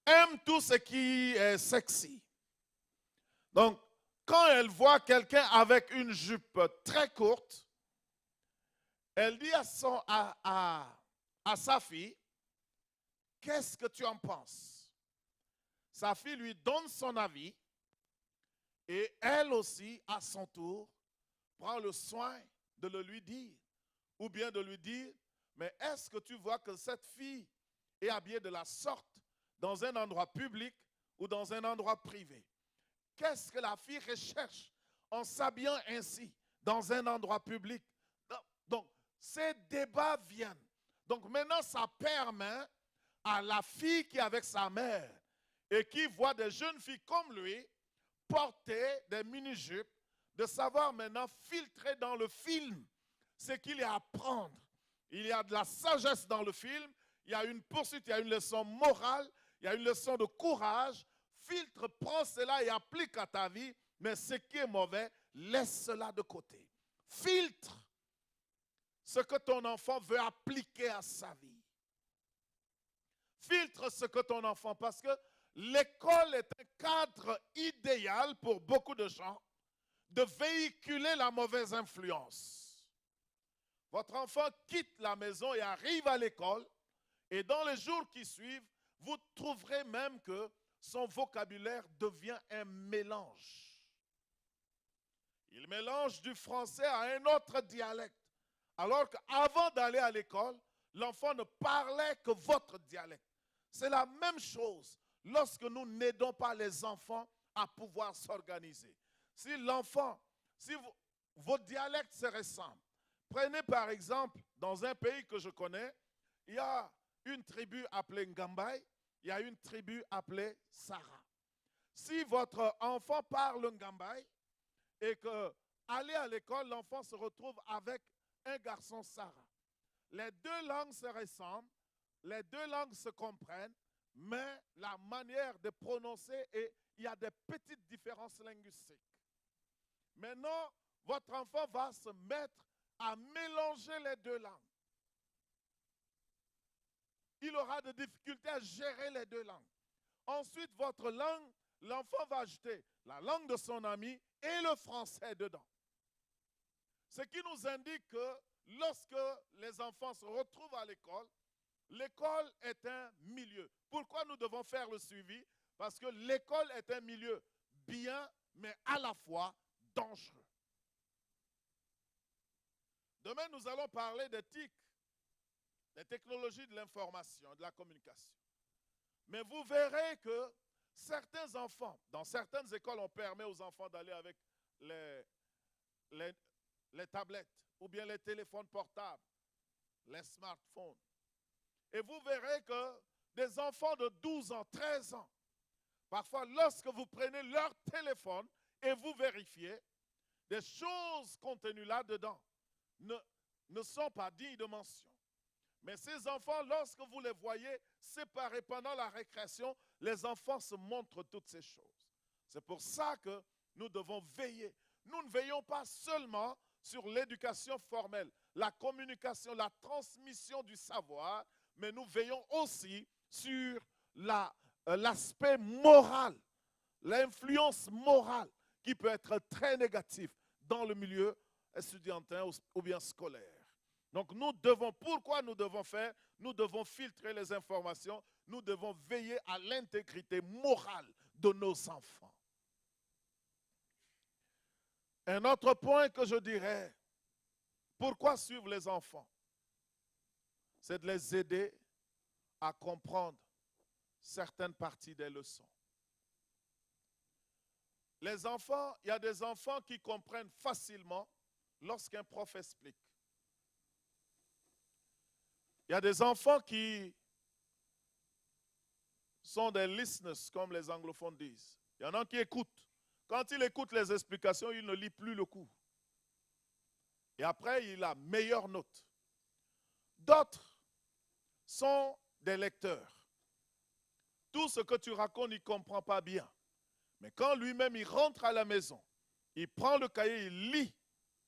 aiment tout ce qui est sexy. Donc, quand elle voit quelqu'un avec une jupe très courte, elle dit à sa fille, qu'est-ce que tu en penses? Sa fille lui donne son avis et elle aussi, à son tour, prend le soin de le lui dire. Ou bien de lui dire, mais est-ce que tu vois que cette fille est habillée de la sorte dans un endroit public ou dans un endroit privé? Qu'est-ce que la fille recherche en s'habillant ainsi dans un endroit public? Donc, ces débats viennent. Donc maintenant, ça permet à la fille qui est avec sa mère et qui voit des jeunes filles comme lui porter des mini-jupes, de savoir maintenant filtrer dans le film ce qu'il y a à prendre. Il y a de la sagesse dans le film, il y a une poursuite, il y a une leçon morale, il y a une leçon de courage. Filtre, prends cela et applique à ta vie, mais ce qui est mauvais, laisse cela de côté. Filtre ce que ton enfant veut appliquer à sa vie. Filtre ce que ton enfant, parce que l'école est un cadre idéal pour beaucoup de gens de véhiculer la mauvaise influence. Votre enfant quitte la maison et arrive à l'école, et dans les jours qui suivent, vous trouverez même que son vocabulaire devient un mélange. Il mélange du français à un autre dialecte. Alors qu'avant d'aller à l'école, l'enfant ne parlait que votre dialecte. C'est la même chose lorsque nous n'aidons pas les enfants à pouvoir s'organiser. Si l'enfant, si vos dialectes se ressemblent, prenez par exemple, dans un pays que je connais, il y a une tribu appelée Ngambay, il y a une tribu appelée Sara. Si votre enfant parle Ngambay et que aller à l'école, l'enfant se retrouve avec un garçon Sara. Les deux langues se ressemblent, les deux langues se comprennent, mais la manière de prononcer, et il y a des petites différences linguistiques. Maintenant, votre enfant va se mettre à mélanger les deux langues. il aura des difficultés à gérer les deux langues. Ensuite, votre langue, l'enfant va ajouter la langue de son ami et le français dedans. Ce qui nous indique que lorsque les enfants se retrouvent à l'école, l'école est un milieu. Pourquoi nous devons faire le suivi? Parce que l'école est un milieu bien, mais à la fois dangereux. Demain, nous allons parler d'éthique, des technologies de l'information, de la communication. Mais vous verrez que certains enfants, dans certaines écoles, on permet aux enfants d'aller avec les tablettes ou bien les téléphones portables, les smartphones. Et vous verrez que des enfants de 12 ans, 13 ans, parfois lorsque vous prenez leur téléphone et vous vérifiez, des choses contenues là-dedans ne sont pas dignes de mention. Mais ces enfants, lorsque vous les voyez séparés pendant la récréation, les enfants se montrent toutes ces choses. C'est pour ça que nous devons veiller. Nous ne veillons pas seulement sur l'éducation formelle, la communication, la transmission du savoir, mais nous veillons aussi sur l'aspect moral, l'influence morale qui peut être très négative dans le milieu estudiantin ou bien scolaire. Donc pourquoi nous devons faire? Nous devons filtrer les informations, nous devons veiller à l'intégrité morale de nos enfants. Un autre point que je dirais, pourquoi suivre les enfants? C'est de les aider à comprendre certaines parties des leçons. Les enfants, il y a des enfants qui comprennent facilement lorsqu'un prof explique. Il y a des enfants qui sont des listeners, comme les anglophones disent. Il y en a qui écoutent. Quand il écoute les explications, il ne lit plus le cours. Et après, il a meilleure note. D'autres sont des lecteurs. Tout ce que tu racontes, il ne comprend pas bien. Mais quand lui-même, il rentre à la maison, il prend le cahier, il lit,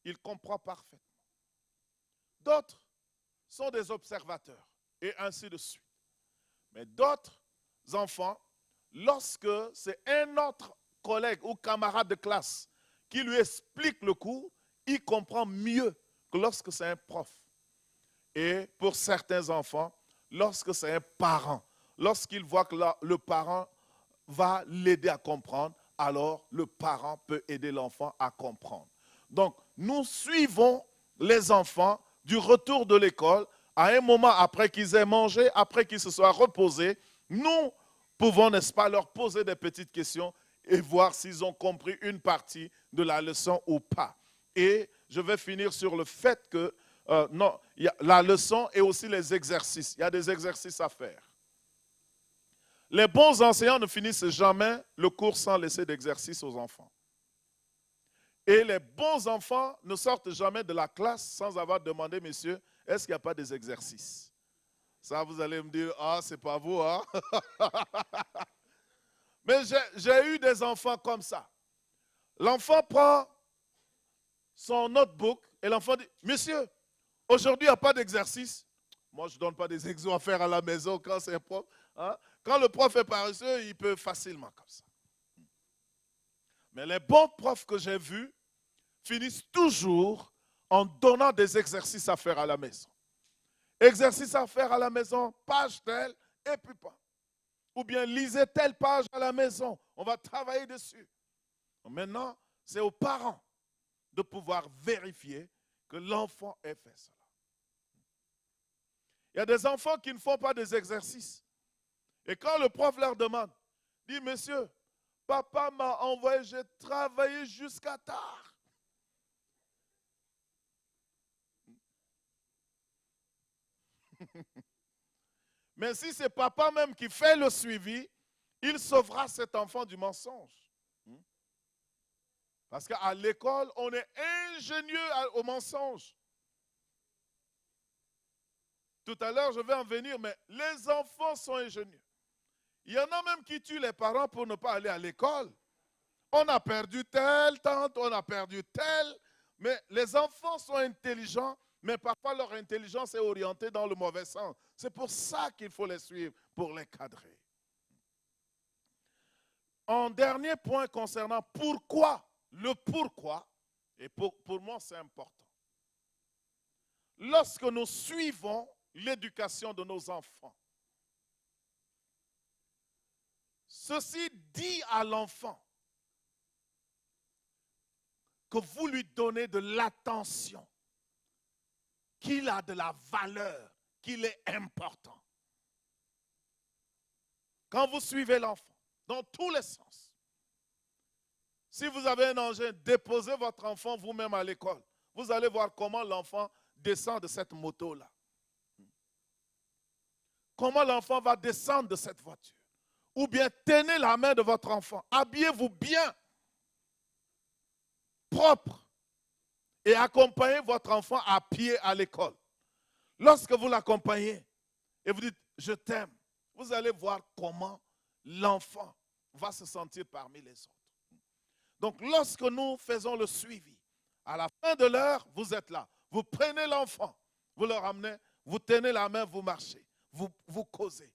il comprend parfaitement. D'autres sont des observateurs, et ainsi de suite. Mais d'autres enfants, lorsque c'est un autre collègue ou camarade de classe qui lui explique le cours, il comprend mieux que lorsque c'est un prof. Et pour certains enfants, lorsque c'est un parent, lorsqu'il voit que le parent va l'aider à comprendre, alors le parent peut aider l'enfant à comprendre. Donc, nous suivons les enfants du retour de l'école, à un moment après qu'ils aient mangé, après qu'ils se soient reposés, nous pouvons, n'est-ce pas, leur poser des petites questions et voir s'ils ont compris une partie de la leçon ou pas. Et je vais finir sur le fait que il y a la leçon et aussi les exercices. Il y a des exercices à faire. Les bons enseignants ne finissent jamais le cours sans laisser d'exercice aux enfants. Et les bons enfants ne sortent jamais de la classe sans avoir demandé, messieurs, est-ce qu'il n'y a pas des exercices? Ça, vous allez me dire, ah, c'est pas vous, hein? Mais j'ai eu des enfants comme ça. L'enfant prend son notebook et l'enfant dit, monsieur, aujourd'hui, il n'y a pas d'exercice. Moi, je ne donne pas des exos à faire à la maison quand c'est un prof. Hein? Quand le prof est paresseux, il peut facilement comme ça. Mais les bons profs que j'ai vus finissent toujours en donnant des exercices à faire à la maison. Exercices à faire à la maison, page telle, et puis pas. Ou bien lisez telle page à la maison, on va travailler dessus. Maintenant, c'est aux parents de pouvoir vérifier que l'enfant ait fait cela. Il y a des enfants qui ne font pas des exercices. Et quand le prof leur demande, dit, monsieur, papa m'a envoyé, j'ai travaillé jusqu'à tard. Mais si c'est papa même qui fait le suivi, il sauvera cet enfant du mensonge. Parce qu'à l'école, on est ingénieux au mensonge. Tout à l'heure, je vais en venir, mais les enfants sont ingénieux. Il y en a même qui tuent les parents pour ne pas aller à l'école. On a perdu tel, tante, on a perdu tel. Mais les enfants sont intelligents Mais parfois, leur intelligence est orientée dans le mauvais sens. C'est pour ça qu'il faut les suivre, pour les cadrer. En dernier point concernant pourquoi, le pourquoi, et pour moi c'est important. Lorsque nous suivons l'éducation de nos enfants, ceci dit à l'enfant que vous lui donnez de l'attention, qu'il a de la valeur, qu'il est important. Quand vous suivez l'enfant, dans tous les sens, si vous avez un engin, déposez votre enfant vous-même à l'école. Vous allez voir comment l'enfant descend de cette moto-là. Comment l'enfant va descendre de cette voiture. Ou bien tenez la main de votre enfant. Habillez-vous bien, propre, et accompagnez votre enfant à pied à l'école. Lorsque vous l'accompagnez et vous dites « je t'aime », vous allez voir comment l'enfant va se sentir parmi les autres. Donc lorsque nous faisons le suivi, à la fin de l'heure, vous êtes là. Vous prenez l'enfant, vous le ramenez, vous tenez la main, vous marchez, vous causez.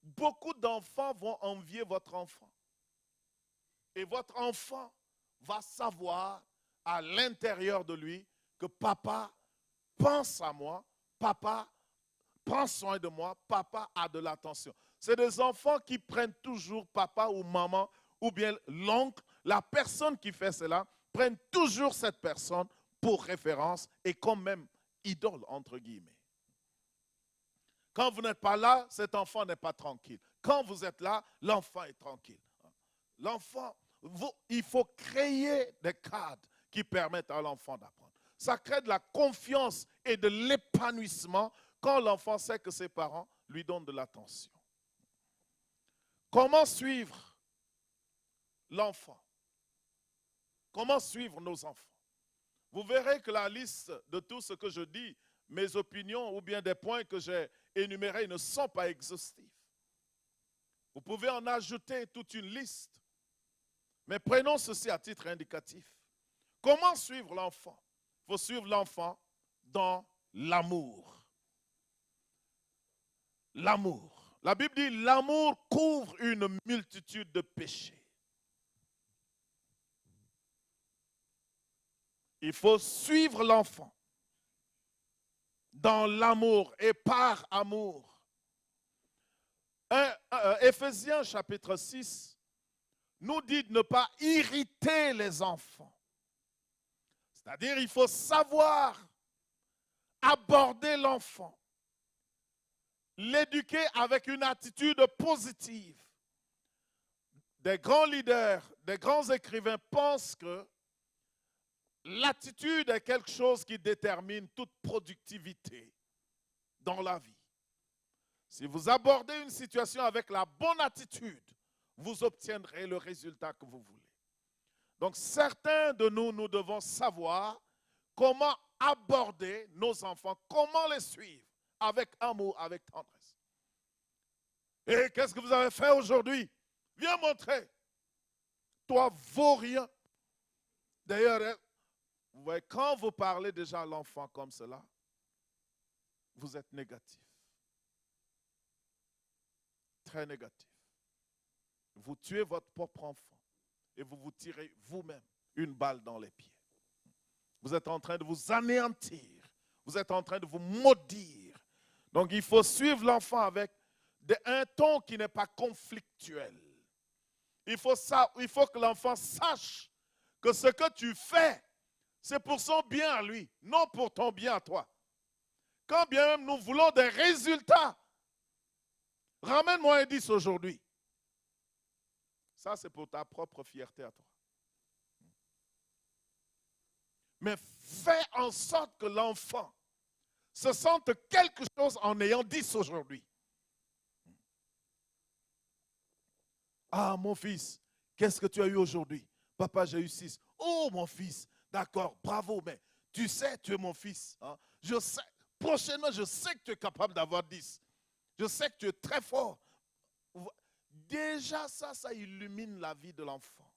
Beaucoup d'enfants vont envier votre enfant. Et votre enfant va savoir à l'intérieur de lui que papa pense à moi, papa prend soin de moi, papa a de l'attention. C'est des enfants qui prennent toujours papa ou maman ou bien l'oncle, la personne qui fait cela, prennent toujours cette personne pour référence et comme même idole, entre guillemets. Quand vous n'êtes pas là, cet enfant n'est pas tranquille. Quand vous êtes là, l'enfant est tranquille. L'enfant, il faut créer des cadres qui permettent à l'enfant d'apprendre. Ça crée de la confiance et de l'épanouissement quand l'enfant sait que ses parents lui donnent de l'attention. Comment suivre l'enfant? Comment suivre nos enfants? Vous verrez que la liste de tout ce que je dis, mes opinions ou bien des points que j'ai énumérés ne sont pas exhaustifs. Vous pouvez en ajouter toute une liste. Mais prenons ceci à titre indicatif. Comment suivre l'enfant? Il faut suivre l'enfant dans l'amour. L'amour. La Bible dit l'amour couvre une multitude de péchés. Il faut suivre l'enfant dans l'amour et par amour. Éphésiens chapitre 6 nous dit de ne pas irriter les enfants. C'est-à-dire il faut savoir aborder l'enfant, l'éduquer avec une attitude positive. Des grands leaders, des grands écrivains pensent que l'attitude est quelque chose qui détermine toute productivité dans la vie. Si vous abordez une situation avec la bonne attitude, vous obtiendrez le résultat que vous voulez. Donc certains de nous, nous devons savoir comment aborder nos enfants, comment les suivre avec amour, avec tendresse. Et qu'est-ce que vous avez fait aujourd'hui? Viens montrer. Toi, vaux rien. D'ailleurs, vous voyez, quand vous parlez déjà à l'enfant comme cela, vous êtes négatif. Très négatif. Vous tuez votre propre enfant et vous vous tirez vous-même une balle dans les pieds. Vous êtes en train de vous anéantir. Vous êtes en train de vous maudire. Donc il faut suivre l'enfant avec un ton qui n'est pas conflictuel. Il faut que l'enfant sache que ce que tu fais, c'est pour son bien à lui, non pour ton bien à toi. Quand bien même nous voulons des résultats, ramène-moi un 10 aujourd'hui. Ça, c'est pour ta propre fierté à toi. Mais fais en sorte que l'enfant se sente quelque chose en ayant 10 aujourd'hui. Ah, mon fils, qu'est-ce que tu as eu aujourd'hui? Papa, j'ai eu 6. Oh, mon fils, d'accord, bravo, mais tu sais, tu es mon fils. Hein? Je sais, prochainement, je sais que tu es capable d'avoir 10. Je sais que tu es très fort. Déjà, ça illumine la vie de l'enfant.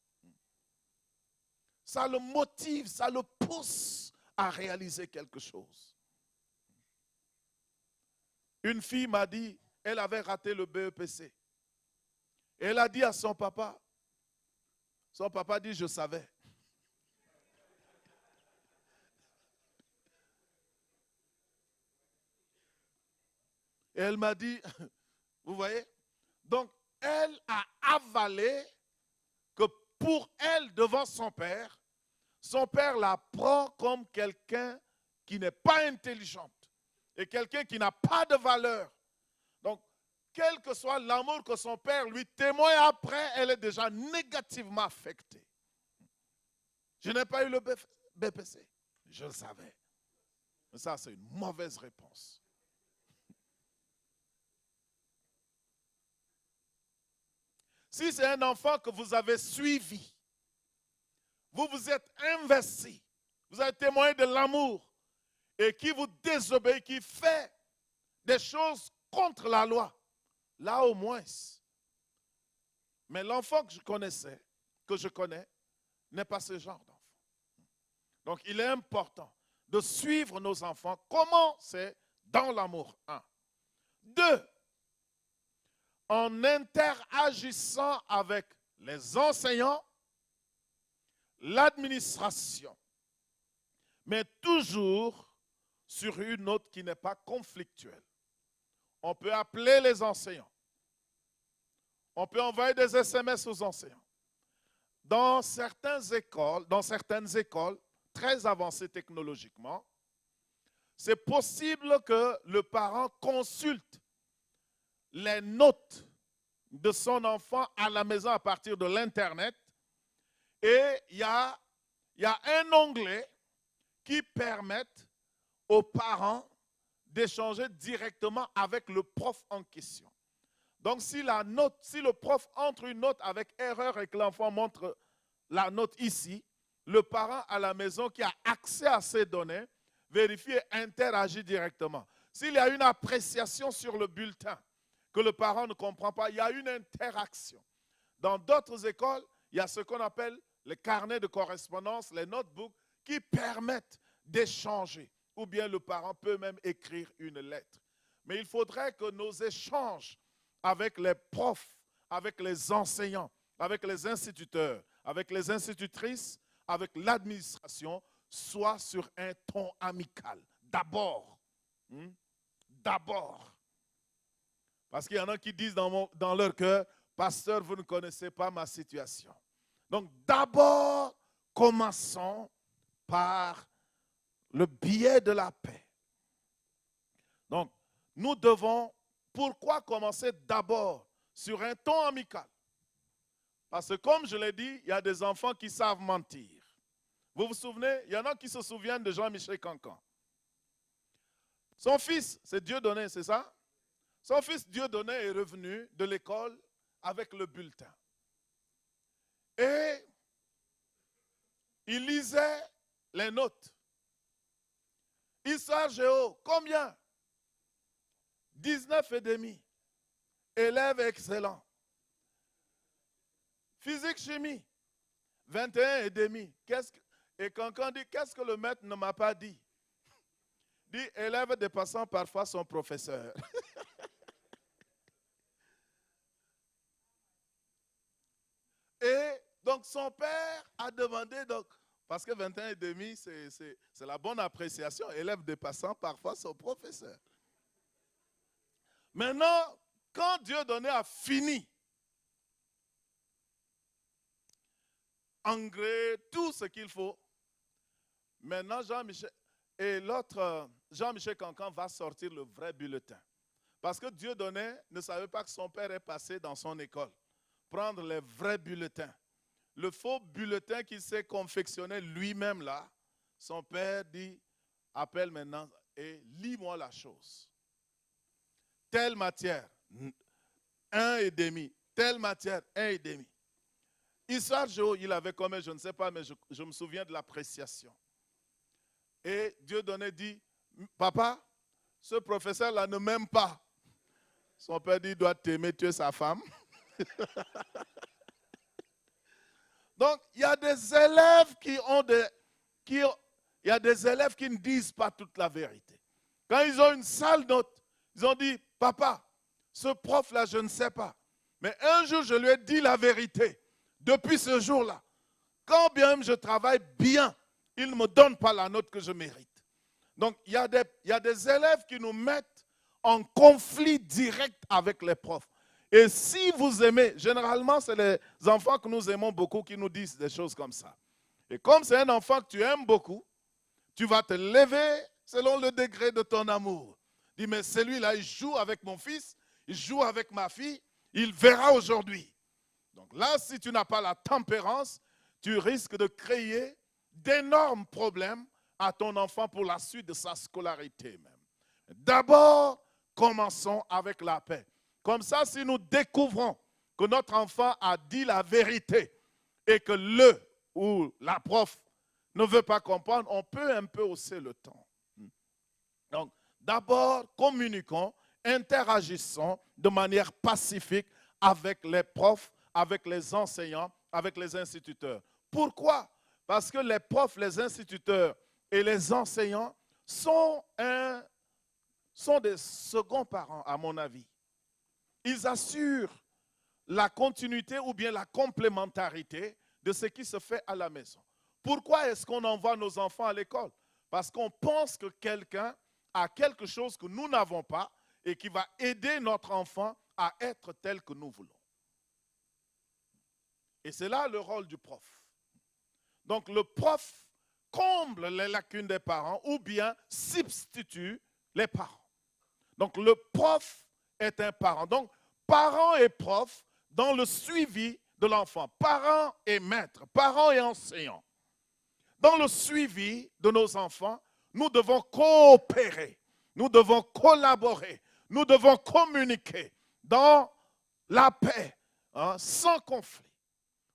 Ça le motive, ça le pousse à réaliser quelque chose. Une fille m'a dit, elle avait raté le BEPC. Et elle a dit à son papa dit, je savais. Et elle m'a dit, vous voyez, donc elle a avalé que pour elle, devant son père la prend comme quelqu'un qui n'est pas intelligente et quelqu'un qui n'a pas de valeur. Donc, quel que soit l'amour que son père lui témoigne après, elle est déjà négativement affectée. Je n'ai pas eu le BPC. Je le savais. Mais ça, c'est une mauvaise réponse. Si c'est un enfant que vous avez suivi, vous vous êtes investi, vous avez témoigné de l'amour et qui vous désobéit, qui fait des choses contre la loi, là au moins. Mais l'enfant que je connais, n'est pas ce genre d'enfant. Donc il est important de suivre nos enfants. Comment? C'est dans l'amour. 1. 2. En interagissant avec les enseignants, l'administration, mais toujours sur une note qui n'est pas conflictuelle. On peut appeler les enseignants. On peut envoyer des SMS aux enseignants. Dans certaines écoles très avancées technologiquement, c'est possible que le parent consulte les notes de son enfant à la maison à partir de l'Internet. Et il y a un onglet qui permet aux parents d'échanger directement avec le prof en question. Donc, si le prof entre une note avec erreur et que l'enfant montre la note ici, le parent à la maison qui a accès à ces données vérifie et interagit directement. S'il y a une appréciation sur le bulletin que le parent ne comprend pas, il y a une interaction. Dans d'autres écoles, il y a ce qu'on appelle les carnets de correspondance, les notebooks, qui permettent d'échanger. Ou bien le parent peut même écrire une lettre. Mais il faudrait que nos échanges avec les profs, avec les enseignants, avec les instituteurs, avec les institutrices, avec l'administration, soient sur un ton amical. D'abord. D'abord. Parce qu'il y en a qui disent dans leur cœur, pasteur, vous ne connaissez pas ma situation. Donc d'abord, commençons par le biais de la paix. Donc, nous devons, pourquoi commencer d'abord sur un ton amical? Parce que comme je l'ai dit, il y a des enfants qui savent mentir. Vous vous souvenez? Il y en a qui se souviennent de Jean-Michel Cancan. Son fils, c'est Dieudonné, c'est ça? Son fils Dieudonné est revenu de l'école avec le bulletin. Et il lisait les notes. Histoire géo, combien? 19,5. Élève excellent. Physique chimie, 21,5. Et Cancan dit, qu'est-ce que le maître ne m'a pas dit? Dit, élève dépassant parfois son professeur. Et donc son père a demandé, donc, parce que 21,5, c'est la bonne appréciation, élève dépassant parfois son professeur. Maintenant, quand Dieudonné a fini, engrais, tout ce qu'il faut, maintenant Jean-Michel Cancan va sortir le vrai bulletin. Parce que Dieudonné ne savait pas que son père est passé dans son école. Prendre les vrais bulletins. Le faux bulletin qu'il s'est confectionné lui-même là, son père dit, appelle maintenant et lis-moi la chose. Telle matière, 1,5. Telle matière, 1,5. Histoire géo, il avait combien, je ne sais pas, mais je me souviens de l'appréciation. Et Dieudonné dit, papa, ce professeur-là ne m'aime pas. Son père dit, il doit t'aimer, tu es sa femme. Donc, il y a des élèves qui ne disent pas toute la vérité. Quand ils ont une sale note, Ils ont dit, papa, ce prof-là, je ne sais pas. Mais un jour, je lui ai dit la vérité. Depuis ce jour-là, quand bien même je travaille bien, il ne me donne pas la note que je mérite. Donc, il y a des élèves qui nous mettent en conflit direct avec les profs. Et si vous aimez, généralement, c'est les enfants que nous aimons beaucoup qui nous disent des choses comme ça. Et comme c'est un enfant que tu aimes beaucoup, tu vas te lever selon le degré de ton amour. Dis, mais celui-là, il joue avec mon fils, il joue avec ma fille, il verra aujourd'hui. Donc là, si tu n'as pas la tempérance, tu risques de créer d'énormes problèmes à ton enfant pour la suite de sa scolarité même. D'abord, commençons avec la paix. Comme ça, si nous découvrons que notre enfant a dit la vérité et que le ou la prof ne veut pas comprendre, on peut un peu hausser le ton. Donc, d'abord, communiquons, interagissons de manière pacifique avec les profs, avec les enseignants, avec les instituteurs. Pourquoi? Parce que les profs, les instituteurs et les enseignants sont des seconds parents, à mon avis. Ils assurent la continuité ou bien la complémentarité de ce qui se fait à la maison. Pourquoi est-ce qu'on envoie nos enfants à l'école? Parce qu'on pense que quelqu'un a quelque chose que nous n'avons pas et qui va aider notre enfant à être tel que nous voulons. Et c'est là le rôle du prof. Donc le prof comble les lacunes des parents ou bien substitue les parents. Donc le prof est un parent. Donc parents et profs dans le suivi de l'enfant. Parents et maîtres, parents et enseignants. Dans le suivi de nos enfants, nous devons coopérer, nous devons collaborer, nous devons communiquer dans la paix, sans conflit,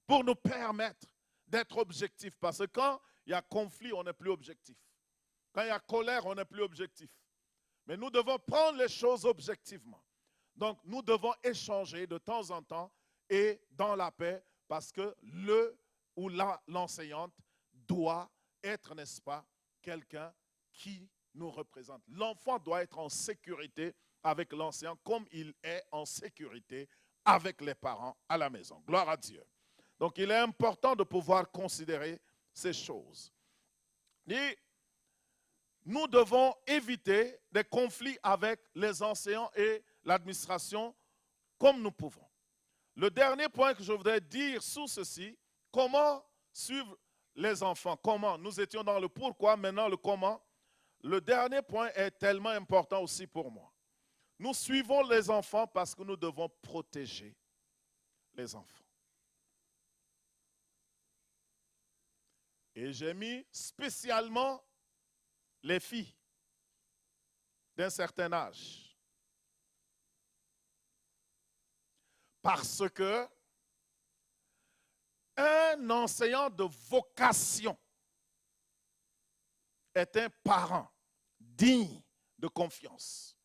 pour nous permettre d'être objectifs. Parce que quand il y a conflit, on n'est plus objectif. Quand il y a colère, on n'est plus objectif. Mais nous devons prendre les choses objectivement. Donc, nous devons échanger de temps en temps et dans la paix parce que le ou l'enseignante doit être, n'est-ce pas, quelqu'un qui nous représente. L'enfant doit être en sécurité avec l'enseignant comme il est en sécurité avec les parents à la maison. Gloire à Dieu. Donc, il est important de pouvoir considérer ces choses. Et nous devons éviter des conflits avec les enseignants et l'administration comme nous pouvons. Le dernier point que je voudrais dire sous ceci, comment suivre les enfants, comment. Nous étions dans le pourquoi, maintenant le comment. Le dernier point est tellement important aussi pour moi. Nous suivons les enfants parce que nous devons protéger les enfants. Et j'ai mis spécialement les filles d'un certain âge. Parce que un enseignant de vocation est un parent digne de confiance.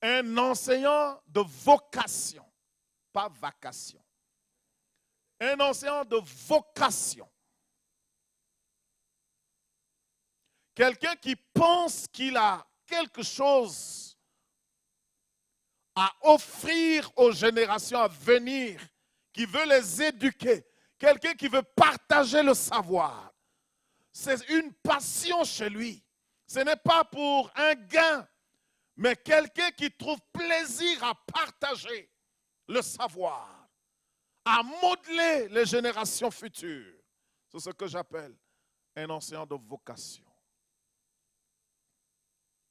Un enseignant de vocation, pas vacation. Un enseignant de vocation. Quelqu'un qui pense qu'il a quelque chose à offrir aux générations à venir, qui veut les éduquer, quelqu'un qui veut partager le savoir. C'est une passion chez lui. Ce n'est pas pour un gain, mais quelqu'un qui trouve plaisir à partager le savoir, à modeler les générations futures. C'est ce que j'appelle un enseignant de vocation.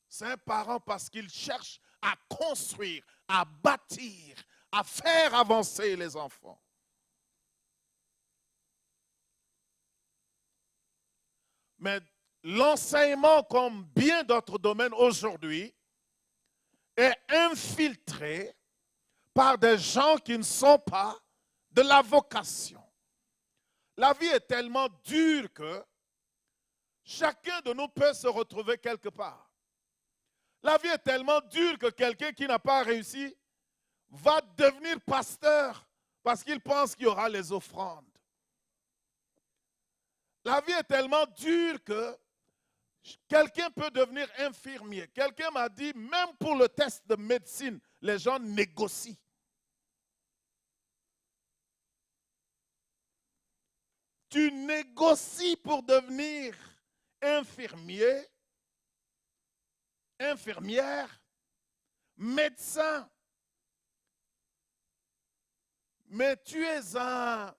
C'est un parent parce qu'il cherche à construire, à bâtir, à faire avancer les enfants. Mais l'enseignement, comme bien d'autres domaines aujourd'hui, est infiltré par des gens qui ne sont pas de la vocation. La vie est tellement dure que chacun de nous peut se retrouver quelque part. La vie est tellement dure que quelqu'un qui n'a pas réussi va devenir pasteur parce qu'il pense qu'il y aura les offrandes. La vie est tellement dure que Quelqu'un peut devenir infirmier. Quelqu'un m'a dit, même pour le test de médecine, les gens négocient. Tu négocies pour devenir infirmier, infirmière, médecin. Mais tu es un...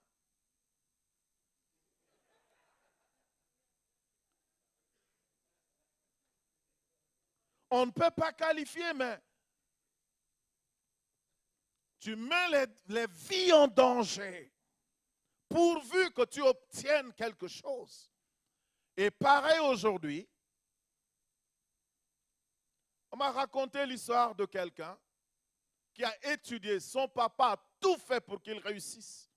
On ne peut pas qualifier, mais tu mets les vies en danger pourvu que tu obtiennes quelque chose. Et pareil aujourd'hui, on m'a raconté l'histoire de quelqu'un qui a étudié. Son papa a tout fait pour qu'il réussisse.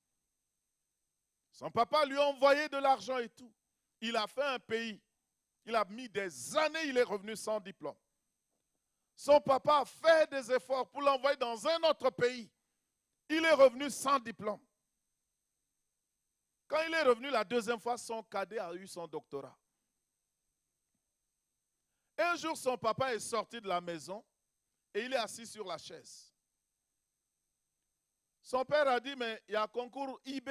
Son papa lui a envoyé de l'argent et tout. Il a fait un pays. Il a mis des années, il est revenu sans diplôme. Son papa a fait des efforts pour l'envoyer dans un autre pays. Il est revenu sans diplôme. Quand il est revenu la deuxième fois, son cadet a eu son doctorat. Un jour, son papa est sorti de la maison et il est assis sur la chaise. Son père a dit, mais il y a un concours IB.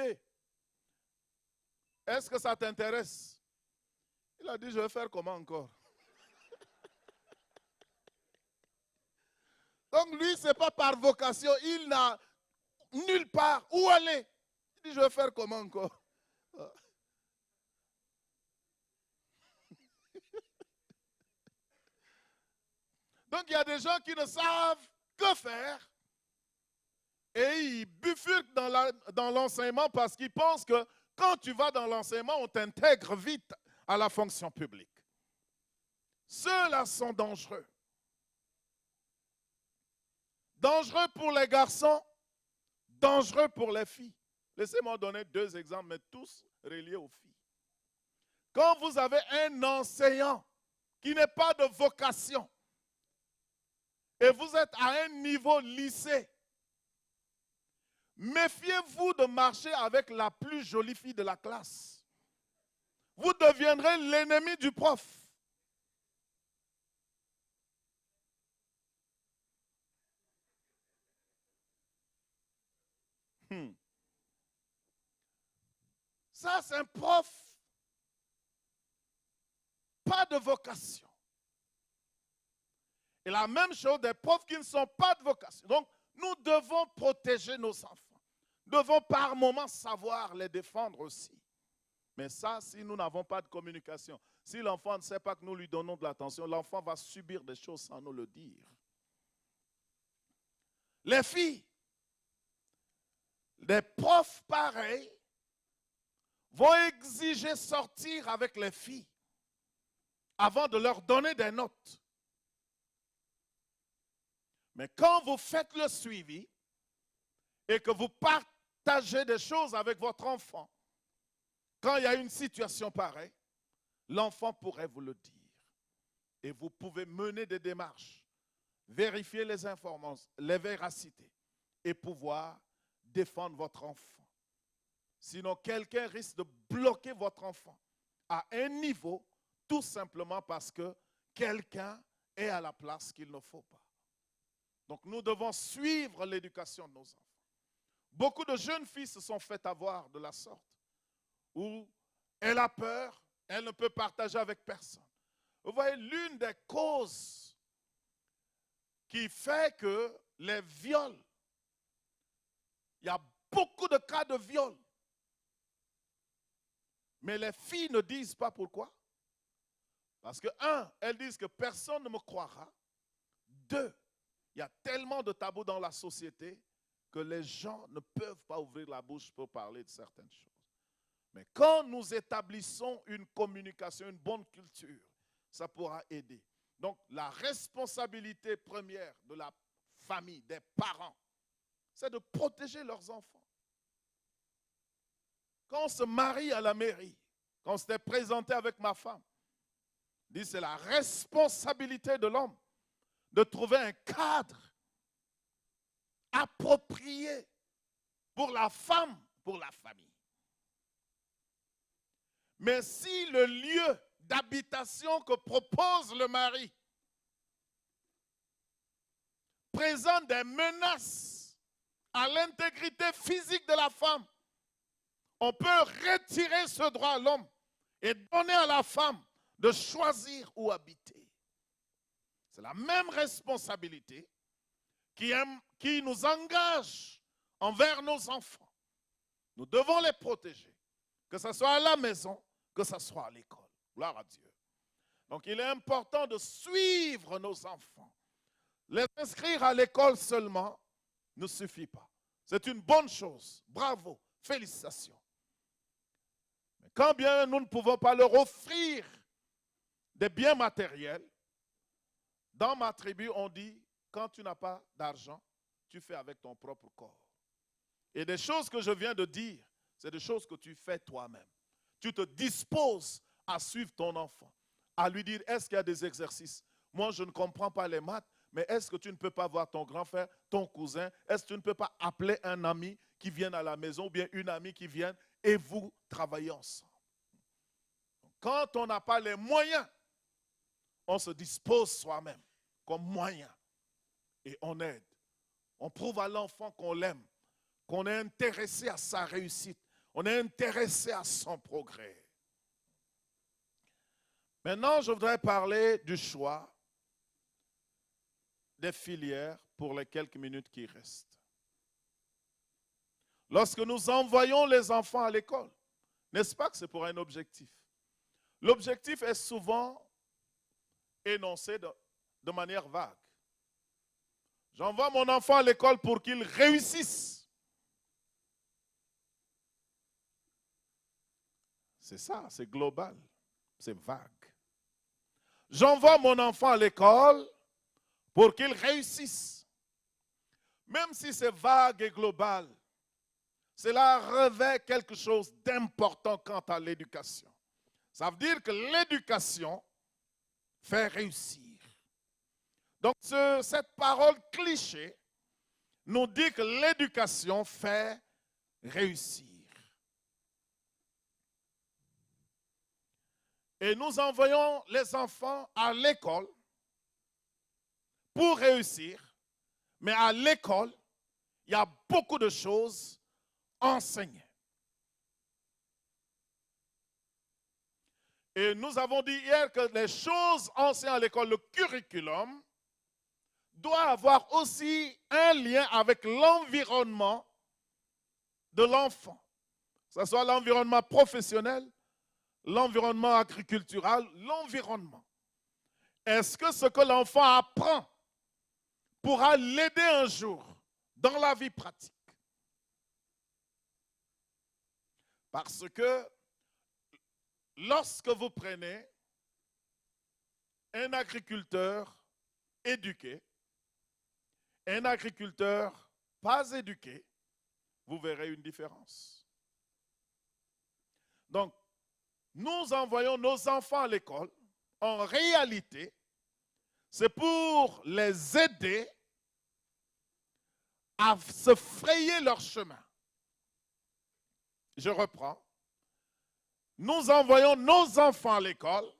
Est-ce que ça t'intéresse? Il a dit, je vais faire comment encore? Donc lui, ce n'est pas par vocation, il n'a nulle part où aller. Il dit, je vais faire comment encore? Donc il y a des gens qui ne savent que faire et ils bifurquent dans l'enseignement parce qu'ils pensent que quand tu vas dans l'enseignement, on t'intègre vite à la fonction publique. Ceux-là sont dangereux. Dangereux pour les garçons, dangereux pour les filles. Laissez-moi donner 2 exemples, mais tous reliés aux filles. Quand vous avez un enseignant qui n'est pas de vocation et vous êtes à un niveau lycée, méfiez-vous de marcher avec la plus jolie fille de la classe. Vous deviendrez l'ennemi du prof. Ça, c'est un prof, pas de vocation. Et la même chose des profs qui ne sont pas de vocation. Donc, nous devons protéger nos enfants. Nous devons par moments savoir les défendre aussi. Mais ça, si nous n'avons pas de communication, si l'enfant ne sait pas que nous lui donnons de l'attention, l'enfant va subir des choses sans nous le dire. Les filles, des profs pareils, vont exiger sortir avec les filles avant de leur donner des notes. Mais quand vous faites le suivi et que vous partagez des choses avec votre enfant, quand il y a une situation pareille, l'enfant pourrait vous le dire. Et vous pouvez mener des démarches, vérifier les informations, les véracités et pouvoir défendre votre enfant. Sinon, quelqu'un risque de bloquer votre enfant à un niveau tout simplement parce que quelqu'un est à la place qu'il ne faut pas. Donc, nous devons suivre l'éducation de nos enfants. Beaucoup de jeunes filles se sont fait avoir de la sorte, où elle a peur, elle ne peut partager avec personne. Vous voyez, l'une des causes qui fait que les viols, il y a beaucoup de cas de viol, mais les filles ne disent pas pourquoi. Parce que, 1, elles disent que personne ne me croira. 2, il y a tellement de tabous dans la société que les gens ne peuvent pas ouvrir la bouche pour parler de certaines choses. Mais quand nous établissons une communication, une bonne culture, ça pourra aider. Donc, la responsabilité première de la famille, des parents, c'est de protéger leurs enfants. Quand on se marie à la mairie, quand on s'était présenté avec ma femme, dit c'est la responsabilité de l'homme de trouver un cadre approprié pour la femme, pour la famille. Mais si le lieu d'habitation que propose le mari présente des menaces à l'intégrité physique de la femme, on peut retirer ce droit à l'homme et donner à la femme de choisir où habiter. C'est la même responsabilité qui nous engage envers nos enfants. Nous devons les protéger, que ce soit à la maison, que ce soit à l'école. Gloire à Dieu. Donc il est important de suivre nos enfants. Les inscrire à l'école seulement ne suffit pas. C'est une bonne chose. Bravo, félicitations. Mais quand bien nous ne pouvons pas leur offrir des biens matériels, dans ma tribu, on dit, quand tu n'as pas d'argent, tu fais avec ton propre corps. Et des choses que je viens de dire, c'est des choses que tu fais toi-même. Tu te disposes à suivre ton enfant, à lui dire, est-ce qu'il y a des exercices? Moi, je ne comprends pas les maths, mais est-ce que tu ne peux pas voir ton grand frère, ton cousin? Est-ce que tu ne peux pas appeler un ami qui vienne à la maison ou bien une amie qui vienne et vous travaillez ensemble? Quand on n'a pas les moyens, on se dispose soi-même comme moyen et on aide. On prouve à l'enfant qu'on l'aime, qu'on est intéressé à sa réussite, on est intéressé à son progrès. Maintenant, je voudrais parler du choix des filières pour les quelques minutes qui restent. Lorsque nous envoyons les enfants à l'école, n'est-ce pas que c'est pour un objectif? L'objectif est souvent énoncé de manière vague. J'envoie mon enfant à l'école pour qu'il réussisse. C'est ça, c'est global, c'est vague. J'envoie mon enfant à l'école pour qu'il réussisse. Même si c'est vague et global, cela revêt quelque chose d'important quant à l'éducation. Ça veut dire que l'éducation fait réussir. Donc cette parole cliché nous dit que l'éducation fait réussir. Et nous envoyons les enfants à l'école pour réussir. Mais à l'école, il y a beaucoup de choses enseignées. Et nous avons dit hier que les choses enseignées à l'école, le curriculum, doit avoir aussi un lien avec l'environnement de l'enfant. Que ce soit l'environnement professionnel, l'environnement agricultural, l'environnement. Est-ce que ce que l'enfant apprend pourra l'aider un jour dans la vie pratique? Parce que lorsque vous prenez un agriculteur éduqué, un agriculteur pas éduqué, vous verrez une différence. Donc, nous envoyons nos enfants à l'école. En réalité, c'est pour les aider à se frayer leur chemin. Je reprends. Nous envoyons nos enfants à l'école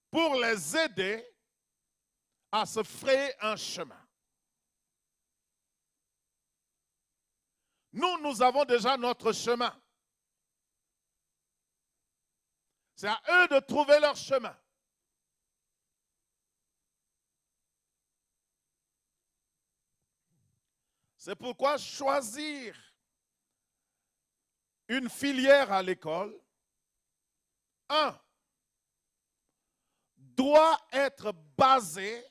pour les aider à se frayer un chemin. Nous avons déjà notre chemin. C'est à eux de trouver leur chemin. C'est pourquoi choisir une filière à l'école, doit être basé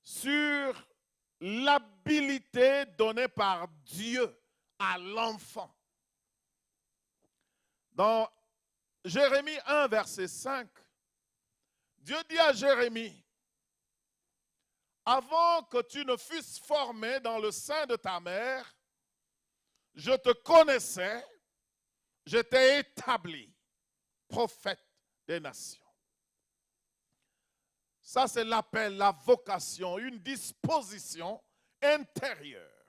sur l'habilité donnée par Dieu à l'enfant. Dans Jérémie 1, verset 5, Dieu dit à Jérémie, avant que tu ne fusses formé dans le sein de ta mère, je te connaissais, je t'ai établi prophète des nations. Ça, c'est l'appel, la vocation, une disposition intérieure.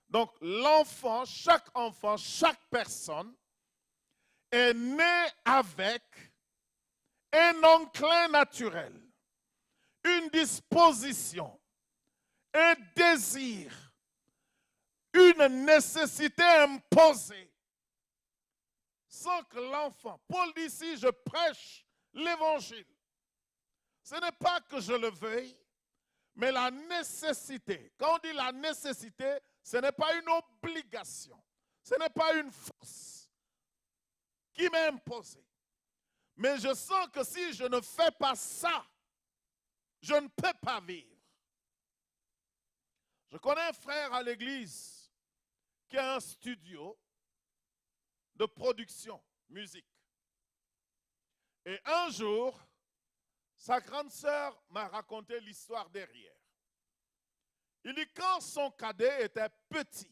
Donc, l'enfant, chaque personne est né avec un enclin naturel, une disposition, un désir, une nécessité imposée, sans que l'enfant, Paul dit ici, je prêche l'évangile. Ce n'est pas que je le veuille, mais la nécessité. Quand on dit la nécessité, ce n'est pas une obligation, ce n'est pas une force qui m'est imposée. Mais je sens que si je ne fais pas ça, je ne peux pas vivre. Je connais un frère à l'église qui a un studio de production musique. Et un jour, sa grande sœur m'a raconté l'histoire derrière. Il dit quand son cadet était petit,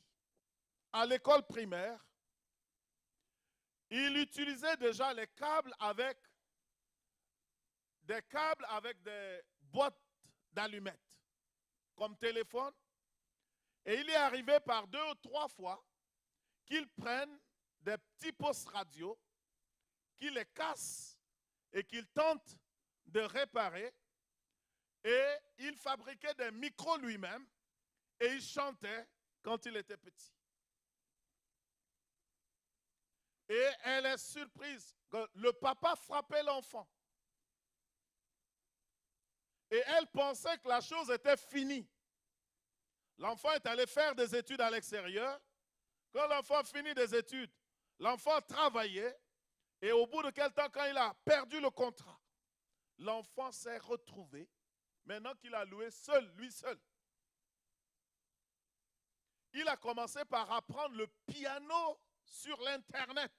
à l'école primaire, il utilisait déjà les câbles avec des boîtes d'allumettes, comme téléphone. Et il est arrivé par 2 ou 3 fois qu'il prenne des petits postes radio, qu'il les casse et qu'il tente de réparer. Et il fabriquait des micros lui-même et il chantait quand il était petit. Et elle est surprise que le papa frappait l'enfant. Et elle pensait que la chose était finie. L'enfant est allé faire des études à l'extérieur. Quand l'enfant finit des études, l'enfant travaillait. Et au bout de quel temps, quand il a perdu le contrat, l'enfant s'est retrouvé, maintenant qu'il a loué seul, lui seul. Il a commencé par apprendre le piano sur l'Internet.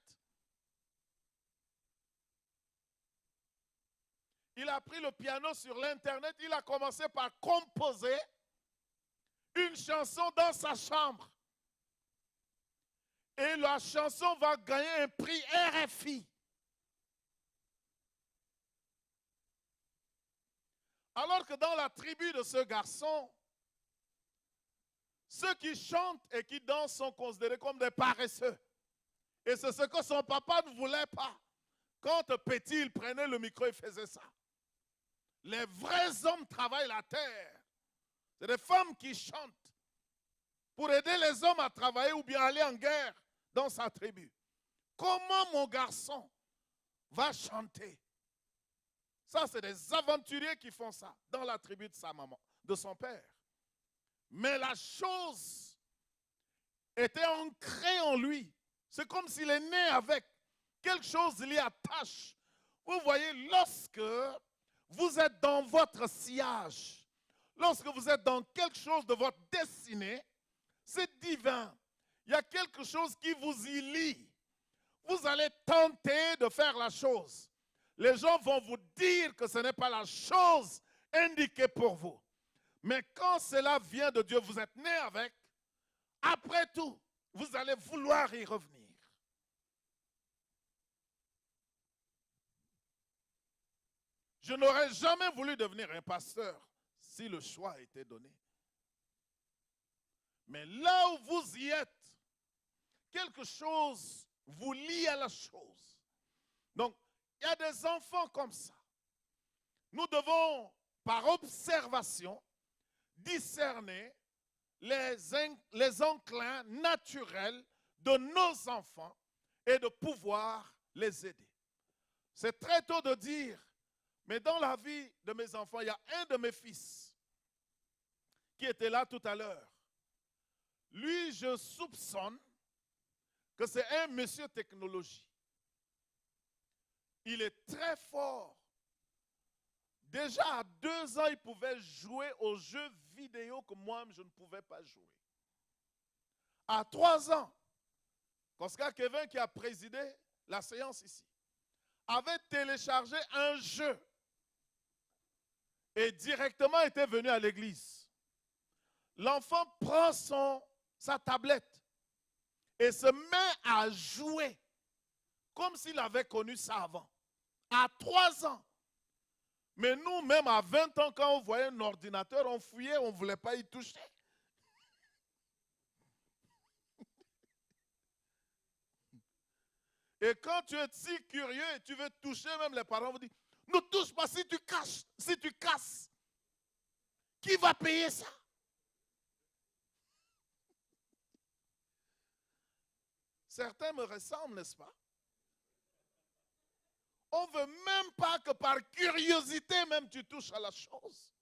Il a appris le piano sur l'Internet. Il a commencé par composer une chanson dans sa chambre. Et la chanson va gagner un prix RFI. Alors que dans la tribu de ce garçon, ceux qui chantent et qui dansent sont considérés comme des paresseux. Et c'est ce que son papa ne voulait pas. Quand petit, il prenait le micro et faisait ça. Les vrais hommes travaillent la terre. C'est des femmes qui chantent pour aider les hommes à travailler ou bien aller en guerre dans sa tribu. Comment mon garçon va chanter? Ça, c'est des aventuriers qui font ça dans la tribu de sa maman, de son père. Mais la chose était ancrée en lui. C'est comme s'il est né avec quelque chose lié à tâche. Vous voyez, lorsque vous êtes dans votre sillage, lorsque vous êtes dans quelque chose de votre destinée, c'est divin. Il y a quelque chose qui vous y lie. Vous allez tenter de faire la chose. Les gens vont vous dire que ce n'est pas la chose indiquée pour vous. Mais quand cela vient de Dieu, vous êtes né avec, après tout, vous allez vouloir y revenir. Je n'aurais jamais voulu devenir un pasteur si le choix était donné. Mais là où vous y êtes, quelque chose vous lie à la chose. Donc, il y a des enfants comme ça. Nous devons, par observation, discerner les enclins naturels de nos enfants et de pouvoir les aider. C'est très tôt de dire, mais dans la vie de mes enfants, il y a un de mes fils qui était là tout à l'heure. Lui, je soupçonne que c'est un monsieur technologie. Il est très fort. Déjà à 2 ans, il pouvait jouer aux jeux vidéo que moi-même je ne pouvais pas jouer. À 3 ans, Oscar Kevin, qui a présidé la séance ici, avait téléchargé un jeu et directement était venu à l'église. L'enfant prend sa tablette et se met à jouer comme s'il avait connu ça avant. À 3 ans. Mais nous, même à 20 ans, quand on voyait un ordinateur, on fouillait, on ne voulait pas y toucher. Et quand tu es si curieux et tu veux toucher, même les parents vous disent, ne touche pas si tu casses, si tu casses. Qui va payer ça? Certains me ressemblent, n'est-ce pas? On ne veut même pas que par curiosité, même tu touches à la chose.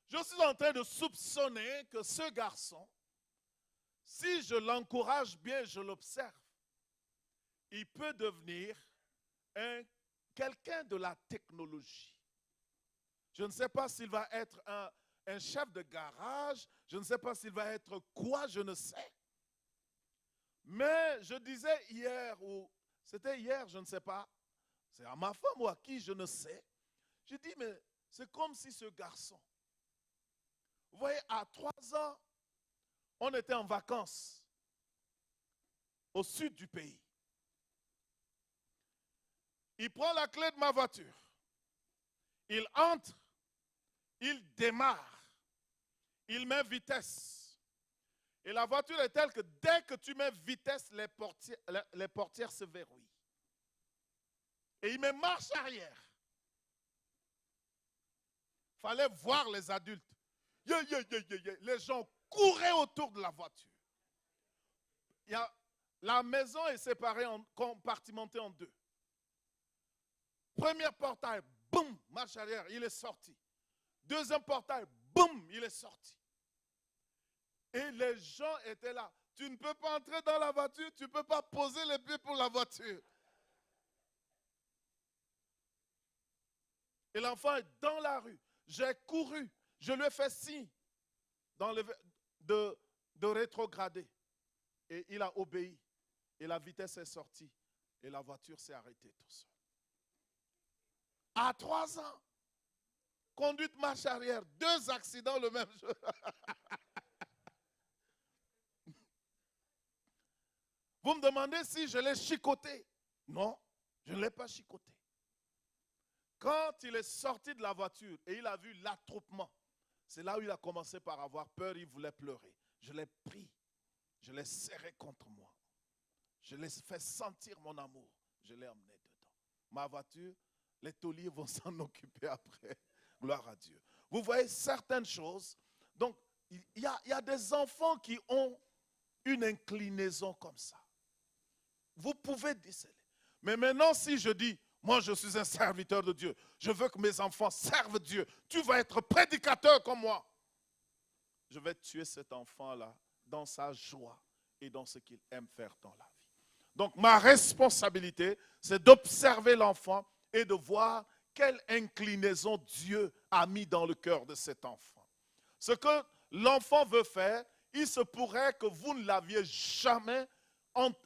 Je suis en train de soupçonner que ce garçon, si je l'encourage bien, je l'observe, il peut devenir quelqu'un de la technologie. Je ne sais pas s'il va être un chef de garage, je ne sais pas s'il va être quoi, je ne sais. Mais je disais hier, ou c'était hier, je ne sais pas, c'est à ma femme ou à qui, je ne sais. Je dis, mais c'est comme si ce garçon, vous voyez, à 3 ans, on était en vacances au sud du pays. Il prend la clé de ma voiture. Il entre, il démarre, il met vitesse. Et la voiture est telle que dès que tu mets vitesse, les portières se verrouillent. Et il met marche arrière. Il fallait voir les adultes. Les gens couraient autour de la voiture. La maison est séparée, compartimentée en 2. Premier portail, boum, marche arrière, il est sorti. Deuxième portail, boum, il est sorti. Et les gens étaient là. Tu ne peux pas entrer dans la voiture, tu ne peux pas poser les pieds pour la voiture. Et l'enfant est dans la rue. J'ai couru, je lui ai fait signe de rétrograder. Et il a obéi. Et la vitesse est sortie. Et la voiture s'est arrêtée tout seul. À 3 ans, conduite marche arrière, 2 accidents le même jour. Vous me demandez si je l'ai chicoté. Non, je ne l'ai pas chicoté. Quand il est sorti de la voiture et il a vu l'attroupement, c'est là où il a commencé par avoir peur, il voulait pleurer. Je l'ai pris, je l'ai serré contre moi. Je l'ai fait sentir mon amour. Je l'ai emmené dedans. Ma voiture, les tauliers vont s'en occuper après. Gloire à Dieu. Vous voyez certaines choses. Donc, il y a des enfants qui ont une inclinaison comme ça. Vous pouvez déceler. Mais maintenant, si je dis, moi je suis un serviteur de Dieu, je veux que mes enfants servent Dieu, tu vas être prédicateur comme moi. Je vais tuer cet enfant-là dans sa joie et dans ce qu'il aime faire dans la vie. Donc, ma responsabilité, c'est d'observer l'enfant et de voir quelle inclinaison Dieu a mis dans le cœur de cet enfant. Ce que l'enfant veut faire, il se pourrait que vous ne l'aviez jamais,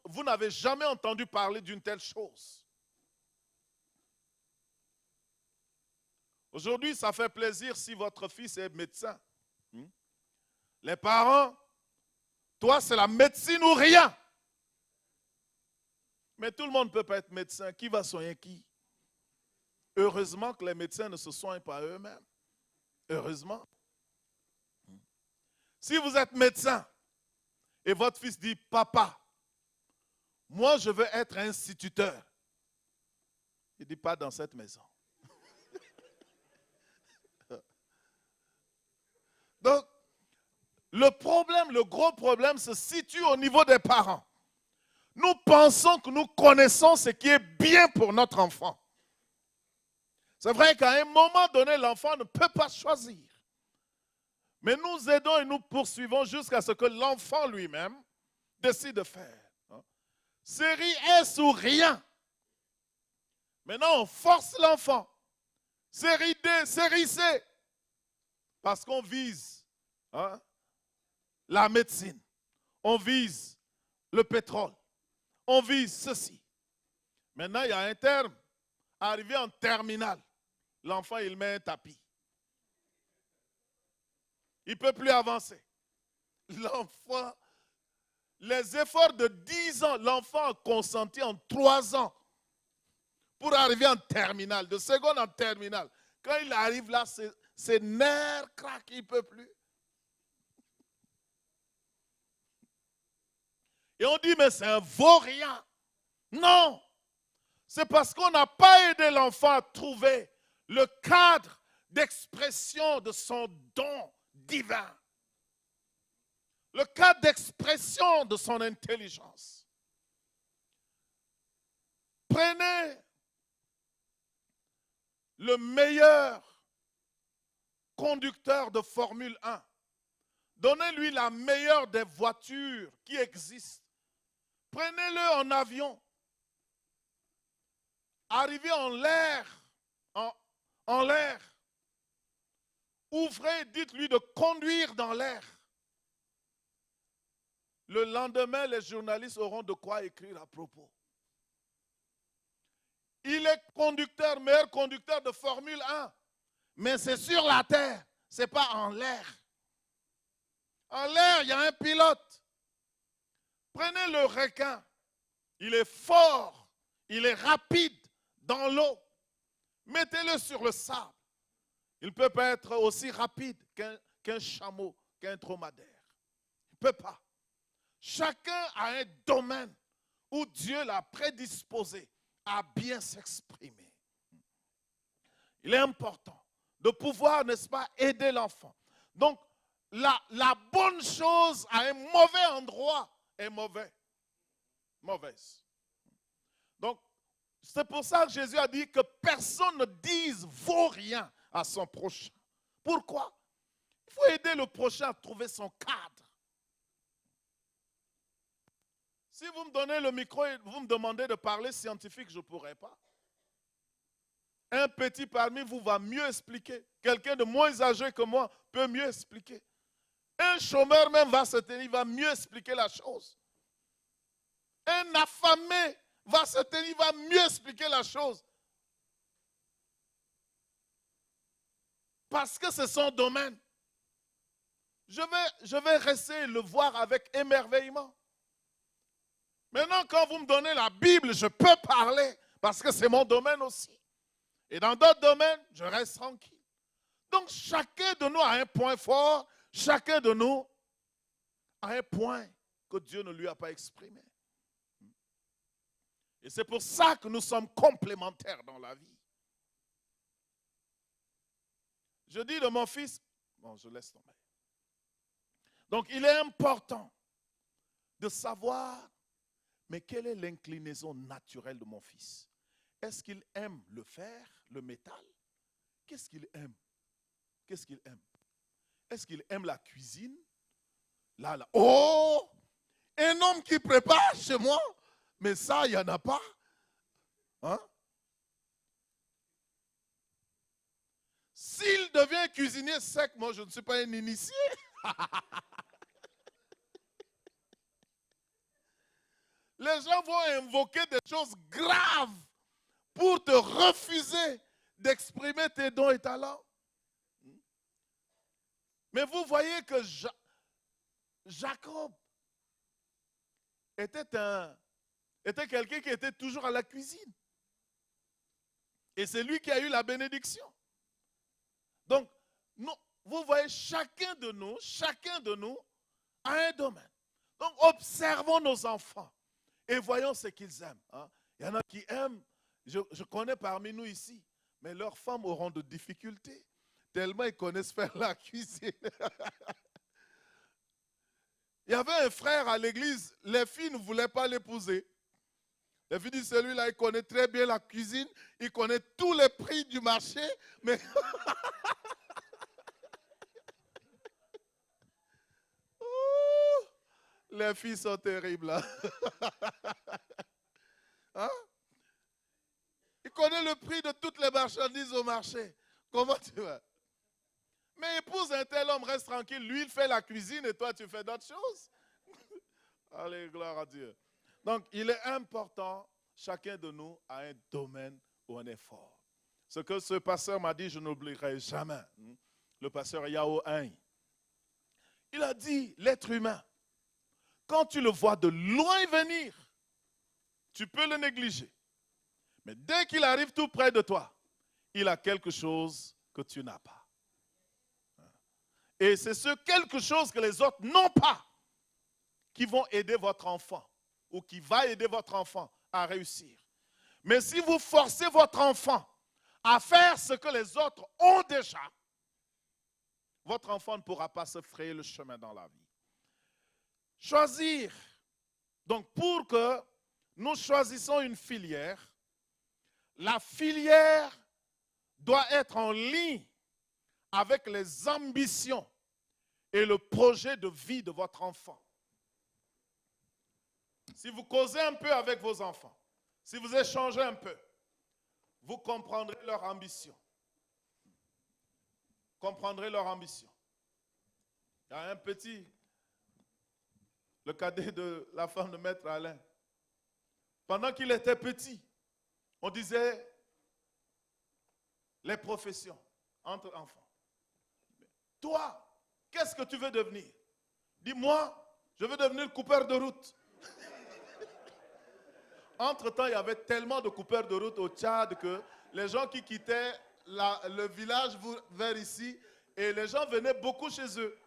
vous n'avez jamais entendu parler d'une telle chose. Aujourd'hui, ça fait plaisir si votre fils est médecin. Les parents, toi, c'est la médecine ou rien. Mais tout le monde ne peut pas être médecin. Qui va soigner qui? Heureusement que les médecins ne se soignent pas eux-mêmes. Heureusement. Si vous êtes médecin et votre fils dit, papa, moi je veux être instituteur. Il ne dit pas dans cette maison. Donc, le problème, le gros problème se situe au niveau des parents. Nous pensons que nous connaissons ce qui est bien pour notre enfant. C'est vrai qu'à un moment donné, l'enfant ne peut pas choisir. Mais nous aidons et nous poursuivons jusqu'à ce que l'enfant lui-même décide de faire. Série S ou rien. Maintenant, on force l'enfant. Série D, série C. Parce qu'on vise la médecine. On vise le pétrole. On vise ceci. Maintenant, il y a un terme. Arrivé en terminale, l'enfant, il met un tapis. Il ne peut plus avancer. L'enfant, les efforts de 10 ans, l'enfant a consenti en 3 ans pour arriver en terminale, de seconde en terminale. Quand il arrive là, ses nerfs craquent, il ne peut plus. Et on dit, mais c'est un vaurien. Non, c'est parce qu'on n'a pas aidé l'enfant à trouver le cadre d'expression de son don divin, le cadre d'expression de son intelligence. Prenez le meilleur conducteur de Formule 1. Donnez-lui la meilleure des voitures qui existent. Prenez-le en avion. Arrivez en l'air. En l'air. Ouvrez, dites-lui de conduire dans l'air. Le lendemain, les journalistes auront de quoi écrire à propos. Il est conducteur, meilleur conducteur de Formule 1. Mais c'est sur la terre, ce n'est pas en l'air. En l'air, il y a un pilote. Prenez le requin. Il est fort, il est rapide dans l'eau. Mettez-le sur le sable. Il ne peut pas être aussi rapide qu'un chameau, qu'un dromadaire. Il ne peut pas. Chacun a un domaine où Dieu l'a prédisposé à bien s'exprimer. Il est important de pouvoir, n'est-ce pas, aider l'enfant. Donc, la bonne chose à un mauvais endroit est mauvaise. Donc, c'est pour ça que Jésus a dit que personne ne dise vaut rien à son prochain. Pourquoi? Il faut aider le prochain à trouver son cadre. Si vous me donnez le micro et vous me demandez de parler scientifique, je ne pourrai pas. Un petit parmi vous va mieux expliquer. Quelqu'un de moins âgé que moi peut mieux expliquer. Un chômeur même va se tenir, il va mieux expliquer la chose. Un affamé va se tenir, il va mieux expliquer la chose. Parce que c'est son domaine. Je vais rester le voir avec émerveillement. Maintenant, quand vous me donnez la Bible, je peux parler parce que c'est mon domaine aussi. Et dans d'autres domaines, je reste tranquille. Donc, chacun de nous a un point fort, chacun de nous a un point que Dieu ne lui a pas exprimé. Et c'est pour ça que nous sommes complémentaires dans la vie. Je dis de mon fils, bon, je laisse tomber. Donc, il est important de savoir, mais quelle est l'inclinaison naturelle de mon fils? Est-ce qu'il aime le fer, le métal? Qu'est-ce qu'il aime? Qu'est-ce qu'il aime? Est-ce qu'il aime la cuisine? Là. Oh! Un homme qui prépare chez moi? Mais ça, il n'y en a pas. Hein? S'il devient cuisinier sec, moi, je ne suis pas un initié. Les gens vont invoquer des choses graves pour te refuser d'exprimer tes dons et talents. Mais vous voyez que Jacob était quelqu'un qui était toujours à la cuisine. Et c'est lui qui a eu la bénédiction. Donc, vous voyez, chacun de nous a un domaine. Donc, observons nos enfants et voyons ce qu'ils aiment. Hein. Il y en a qui aiment, je connais parmi nous ici, mais leurs femmes auront de difficultés, tellement ils connaissent faire la cuisine. Il y avait un frère à l'église, les filles ne voulaient pas l'épouser. Les filles disent, celui-là, il connaît très bien la cuisine, il connaît tous les prix du marché, mais... Les filles sont terribles. Hein? Il connaît le prix de toutes les marchandises au marché. Comment tu vas? Mais épouse un tel homme, reste tranquille. Lui, il fait la cuisine et toi, tu fais d'autres choses. Allez, gloire à Dieu. Donc, il est important, chacun de nous a un domaine où on est fort. Ce que ce pasteur m'a dit, je n'oublierai jamais. Le pasteur Yao Hein. Il a dit, l'être humain, quand tu le vois de loin venir, tu peux le négliger. Mais dès qu'il arrive tout près de toi, il a quelque chose que tu n'as pas. Et c'est ce quelque chose que les autres n'ont pas qui vont aider votre enfant ou qui va aider votre enfant à réussir. Mais si vous forcez votre enfant à faire ce que les autres ont déjà, votre enfant ne pourra pas se frayer le chemin dans la vie. Choisir. Donc, pour que nous choisissons une filière, la filière doit être en ligne avec les ambitions et le projet de vie de votre enfant. Si vous causez un peu avec vos enfants, si vous échangez un peu, vous comprendrez leur ambition. Comprendrez leur ambition. Il y a un petit, le cadet de la femme de Maître Alain. Pendant qu'il était petit, on disait les professions entre enfants. Toi, qu'est-ce que tu veux devenir? Dis-moi, je veux devenir coupeur de route. Entre-temps, il y avait tellement de coupeurs de route au Tchad que les gens qui quittaient le village vers ici, et les gens venaient beaucoup chez eux.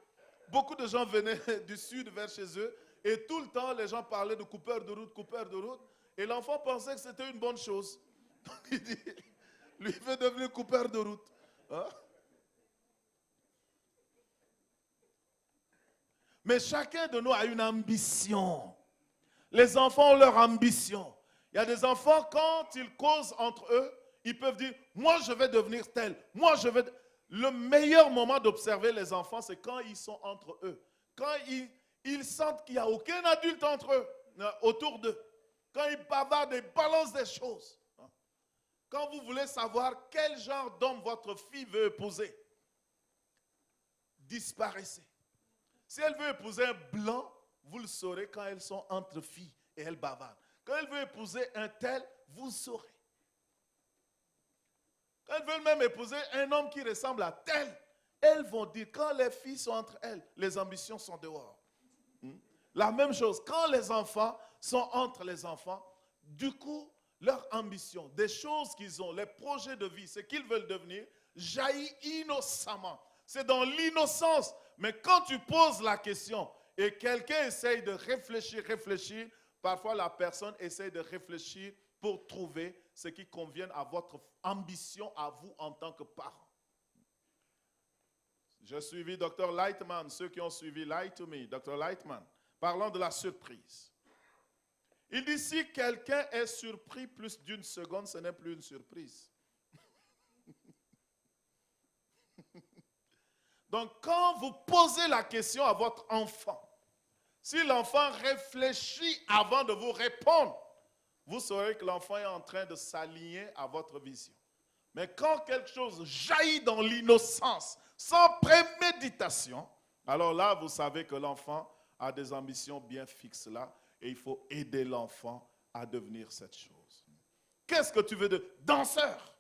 Beaucoup de gens venaient du sud vers chez eux, et tout le temps, les gens parlaient de coupeurs de route, et l'enfant pensait que c'était une bonne chose. Donc il dit, lui veut devenir coupeur de route. Hein? Mais chacun de nous a une ambition. Les enfants ont leur ambition. Il y a des enfants, quand ils causent entre eux, ils peuvent dire, moi je vais devenir tel, moi je vais... Le meilleur moment d'observer les enfants, c'est quand ils sont entre eux. Quand ils sentent qu'il n'y a aucun adulte entre eux, autour d'eux. Quand ils bavardent et balancent des choses. Quand vous voulez savoir quel genre d'homme votre fille veut épouser, disparaissez. Si elle veut épouser un blanc, vous le saurez quand elles sont entre filles et elles bavardent. Quand elle veut épouser un tel, vous saurez. Quand elles veulent même épouser un homme qui ressemble à tel, elles vont dire, quand les filles sont entre elles, les ambitions sont dehors. La même chose, quand les enfants sont entre les enfants, du coup, leur ambition, des choses qu'ils ont, les projets de vie, ce qu'ils veulent devenir, jaillit innocemment. C'est dans l'innocence. Mais quand tu poses la question et quelqu'un essaye de réfléchir, parfois la personne essaye de réfléchir pour trouver ce qui convient à votre ambition, à vous en tant que parent. J'ai suivi Dr. Lightman, ceux qui ont suivi Light to Me, Dr. Lightman, parlant de la surprise. Il dit, si quelqu'un est surpris plus d'une seconde, ce n'est plus une surprise. Donc, quand vous posez la question à votre enfant, si l'enfant réfléchit avant de vous répondre, vous saurez que l'enfant est en train de s'aligner à votre vision. Mais quand quelque chose jaillit dans l'innocence, sans préméditation, alors là, vous savez que l'enfant a des ambitions bien fixes là, et il faut aider l'enfant à devenir cette chose. Qu'est-ce que tu veux de danseur?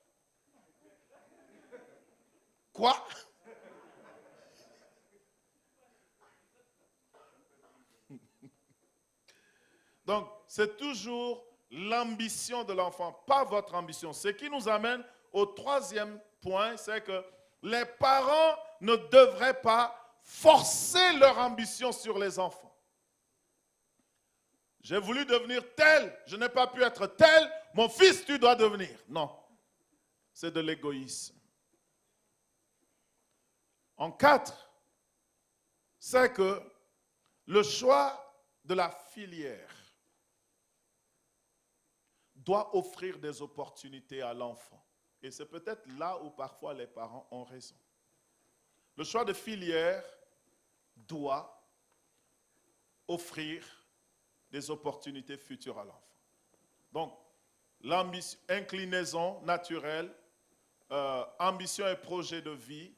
Quoi? Donc, c'est toujours l'ambition de l'enfant, pas votre ambition. Ce qui nous amène au troisième point, c'est que les parents ne devraient pas forcer leur ambition sur les enfants. J'ai voulu devenir tel, je n'ai pas pu être tel, mon fils, tu dois devenir. Non, c'est de l'égoïsme. En 4, c'est que le choix de la filière doit offrir des opportunités à l'enfant. Et c'est peut-être là où parfois les parents ont raison. Le choix de filière doit offrir des opportunités futures à l'enfant. Donc, l'ambition, inclinaison naturelle, ambition et projet de vie,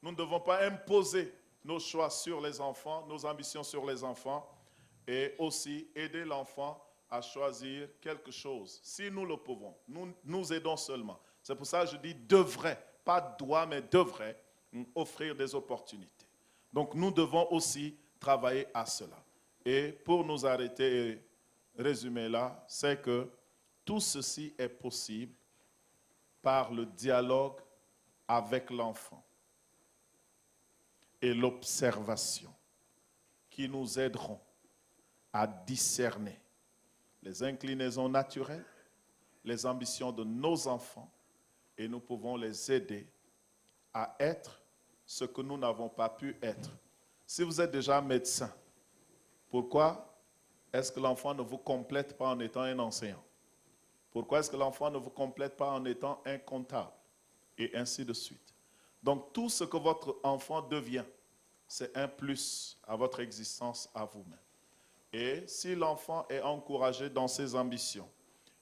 nous ne devons pas imposer nos choix sur les enfants, nos ambitions sur les enfants, et aussi aider l'enfant à choisir quelque chose. Si nous le pouvons, nous aidons seulement. C'est pour ça que je dis devrait, pas doit, mais devrait offrir des opportunités. Donc nous devons aussi travailler à cela. Et pour nous arrêter et résumer là, c'est que tout ceci est possible par le dialogue avec l'enfant et l'observation qui nous aideront à discerner les inclinaisons naturelles, les ambitions de nos enfants, et nous pouvons les aider à être ce que nous n'avons pas pu être. Si vous êtes déjà médecin, pourquoi est-ce que l'enfant ne vous complète pas en étant un enseignant? Pourquoi est-ce que l'enfant ne vous complète pas en étant un comptable? Et ainsi de suite. Donc tout ce que votre enfant devient, c'est un plus à votre existence à vous-même. Et si l'enfant est encouragé dans ses ambitions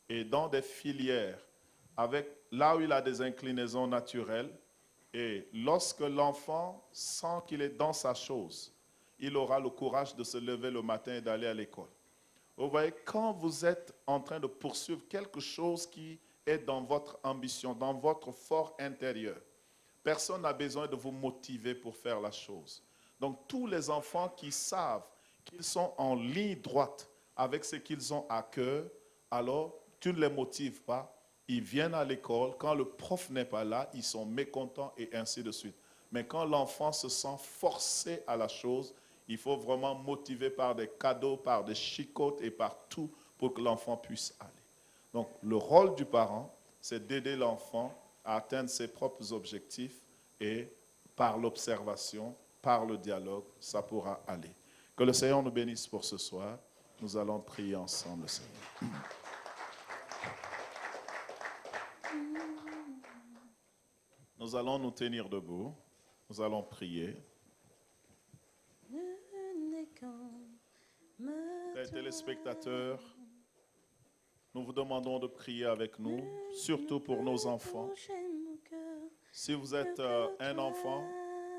et dans des filières, là où il a des inclinaisons naturelles, et lorsque l'enfant sent qu'il est dans sa chose, il aura le courage de se lever le matin et d'aller à l'école. Vous voyez, quand vous êtes en train de poursuivre quelque chose qui est dans votre ambition, dans votre fort intérieur, personne n'a besoin de vous motiver pour faire la chose. Donc tous les enfants qui savent qu'ils sont en ligne droite avec ce qu'ils ont à cœur, alors tu ne les motives pas, ils viennent à l'école, quand le prof n'est pas là, ils sont mécontents et ainsi de suite. Mais quand l'enfant se sent forcé à la chose, il faut vraiment motiver par des cadeaux, par des chicottes et par tout pour que l'enfant puisse aller. Donc le rôle du parent, c'est d'aider l'enfant à atteindre ses propres objectifs et par l'observation, par le dialogue, ça pourra aller. Que le Seigneur nous bénisse pour ce soir. Nous allons prier ensemble, Seigneur. Nous allons nous tenir debout. Nous allons prier. Les téléspectateurs, nous vous demandons de prier avec nous, surtout pour nos enfants. Si vous êtes un enfant,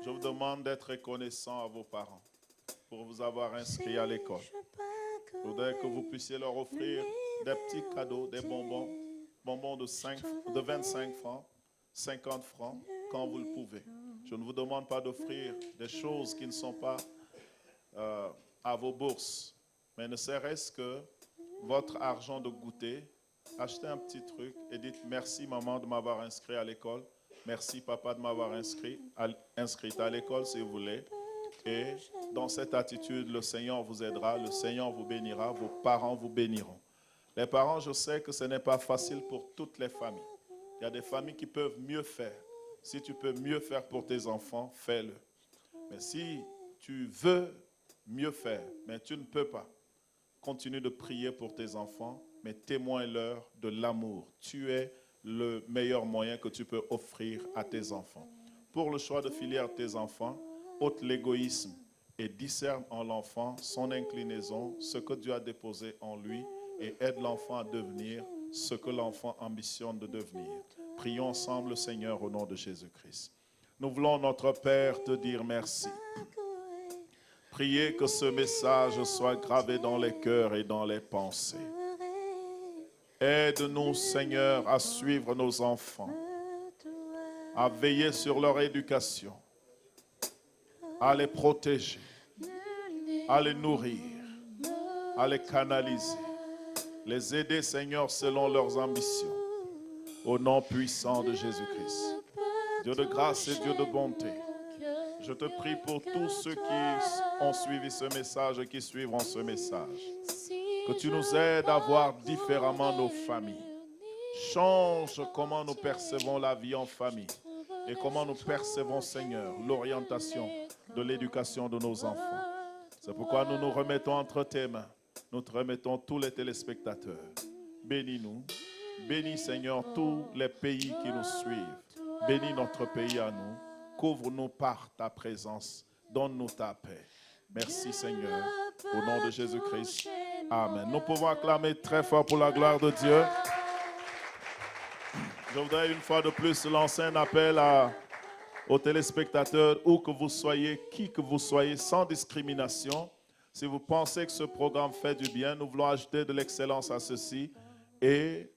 je vous demande d'être reconnaissant à vos parents pour vous avoir inscrit à l'école. Je voudrais que vous puissiez leur offrir des petits cadeaux, des bonbons de 25 francs, 50 francs, quand vous le pouvez. Je ne vous demande pas d'offrir des choses qui ne sont pas à vos bourses, mais ne serait-ce que votre argent de goûter, achetez un petit truc et dites merci maman de m'avoir inscrit à l'école, merci papa de m'avoir inscrit à l'école si vous voulez. Et dans cette attitude, le Seigneur vous aidera, le Seigneur vous bénira, vos parents vous béniront. Les parents, je sais que ce n'est pas facile pour toutes les familles. Il y a des familles qui peuvent mieux faire. Si tu peux mieux faire pour tes enfants, fais-le. Mais si tu veux mieux faire, mais tu ne peux pas, continue de prier pour tes enfants, mais témoigne-leur de l'amour. Tu es le meilleur moyen que tu peux offrir à tes enfants. Pour le choix de filière de tes enfants, ôte l'égoïsme et discerne en l'enfant son inclinaison, ce que Dieu a déposé en lui, et aide l'enfant à devenir ce que l'enfant ambitionne de devenir. Prions ensemble, Seigneur, au nom de Jésus-Christ. Nous voulons, notre Père, te dire merci. Priez que ce message soit gravé dans les cœurs et dans les pensées. Aide-nous, Seigneur, à suivre nos enfants, à veiller sur leur éducation, à les protéger, à les nourrir, à les canaliser, les aider, Seigneur, selon leurs ambitions, au nom puissant de Jésus-Christ. Dieu de grâce et Dieu de bonté, je te prie pour tous ceux qui ont suivi ce message et qui suivront ce message, que tu nous aides à voir différemment nos familles. Change comment nous percevons la vie en famille et comment nous percevons, Seigneur, l'orientation de l'éducation de nos enfants. C'est pourquoi nous nous remettons entre tes mains. Nous te remettons tous les téléspectateurs. Bénis-nous. Bénis, Seigneur, tous les pays qui nous suivent. Bénis notre pays à nous. Couvre-nous par ta présence. Donne-nous ta paix. Merci, Seigneur. Au nom de Jésus-Christ. Amen. Nous pouvons acclamer très fort pour la gloire de Dieu. Je voudrais une fois de plus lancer un appel aux téléspectateurs, où que vous soyez, qui que vous soyez, sans discrimination. Si vous pensez que ce programme fait du bien, nous voulons ajouter de l'excellence à ceci. Et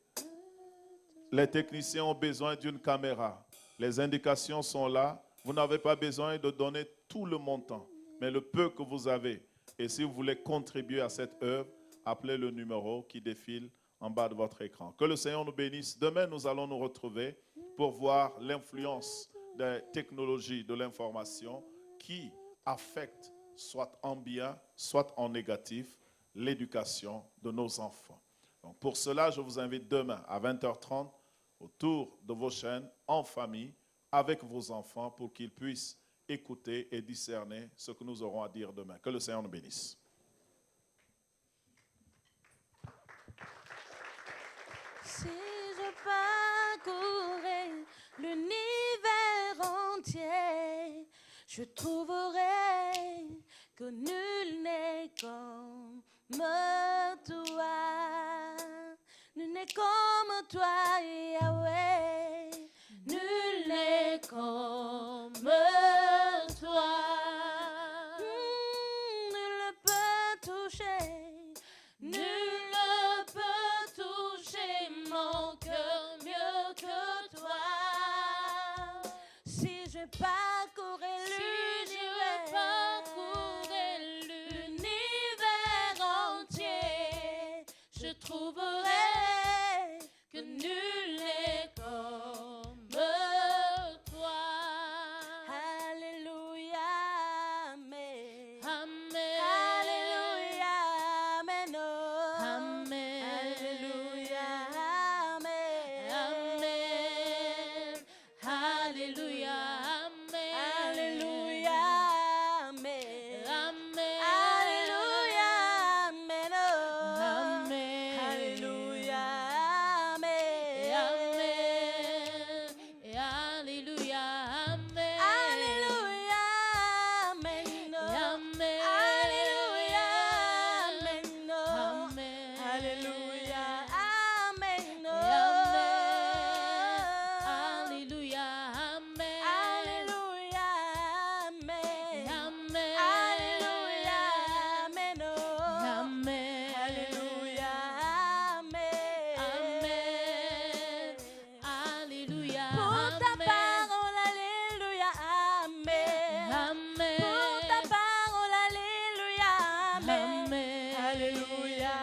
les techniciens ont besoin d'une caméra. Les indications sont là. Vous n'avez pas besoin de donner tout le montant, mais le peu que vous avez. Et si vous voulez contribuer à cette œuvre, appelez le numéro qui défile en bas de votre écran. Que le Seigneur nous bénisse. Demain, nous allons nous retrouver pour voir l'influence des technologies de l'information qui affectent, soit en bien, soit en négatif, l'éducation de nos enfants. Donc pour cela, je vous invite demain à 20h30 autour de vos chaînes, en famille, avec vos enfants, pour qu'ils puissent écouter et discerner ce que nous aurons à dire demain. Que le Seigneur nous bénisse. Si je parcourais l'univers entier, je trouverais que nul n'est comme toi. Nul n'est comme toi, Yahweh. Nul n'est comme toi. Nul ne peut toucher. Nul ne peut toucher mon cœur mieux que toi. Si je parcourais l'univers entier, je trouverais que nul n'est comme toi. Alléluia, amen. Amen. Alléluia, amen. Oh. Amen. Alléluia, amen. Amen. Alléluia, amen. Alléluia, amen. Amen. Alléluia, amen. Oh. Amen. Alléluia, amen. Amen. Alléluia, amen. Alléluia, amen. Amen. Alléluia, amen. Amen. Alléluia, amen. Alléluia, amen. Alléluia, amen. Amen. Alléluia, amen. Amen. Alléluia, amen. Amen. Alléluia, pour ta parole, alléluia, amen. Amen. Pour ta parole, alléluia, amen. Amen. Alléluia,